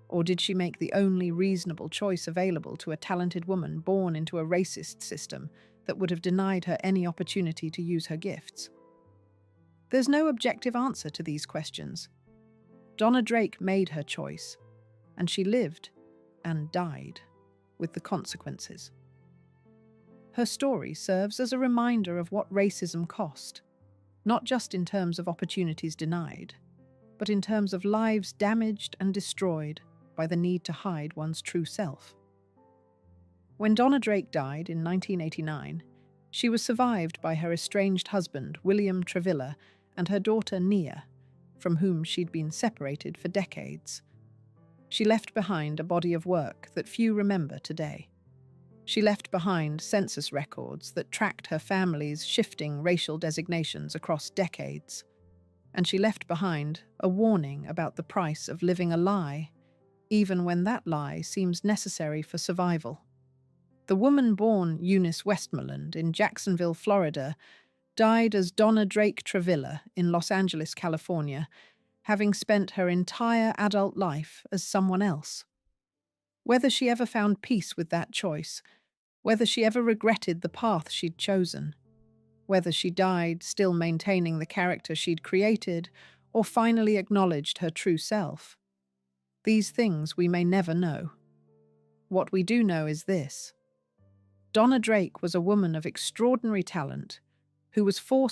Or did she make the only reasonable choice available to a talented woman born into a racist system that would have denied her any opportunity to use her gifts? There's no objective answer to these questions. Donna Drake made her choice, and she lived and died with the consequences. Her story serves as a reminder of what racism cost, not just in terms of opportunities denied, but in terms of lives damaged and destroyed by the need to hide one's true self. When Donna Drake died in 1989, she was survived by her estranged husband, William Travilla, and her daughter, Nia, from whom she'd been separated for decades. She left behind a body of work that few remember today. She left behind census records that tracked her family's shifting racial designations across decades. And she left behind a warning about the price of living a lie, even when that lie seems necessary for survival. The woman born Eunice Westmoreland in Jacksonville, Florida, died as Donna Drake Travilla in Los Angeles, California, having spent her entire adult life as someone else. Whether she ever found peace with that choice, whether she ever regretted the path she'd chosen, whether she died still maintaining the character she'd created, or finally acknowledged her true self. These things we may never know. What we do know is this: Donna Drake was a woman of extraordinary talent who was forced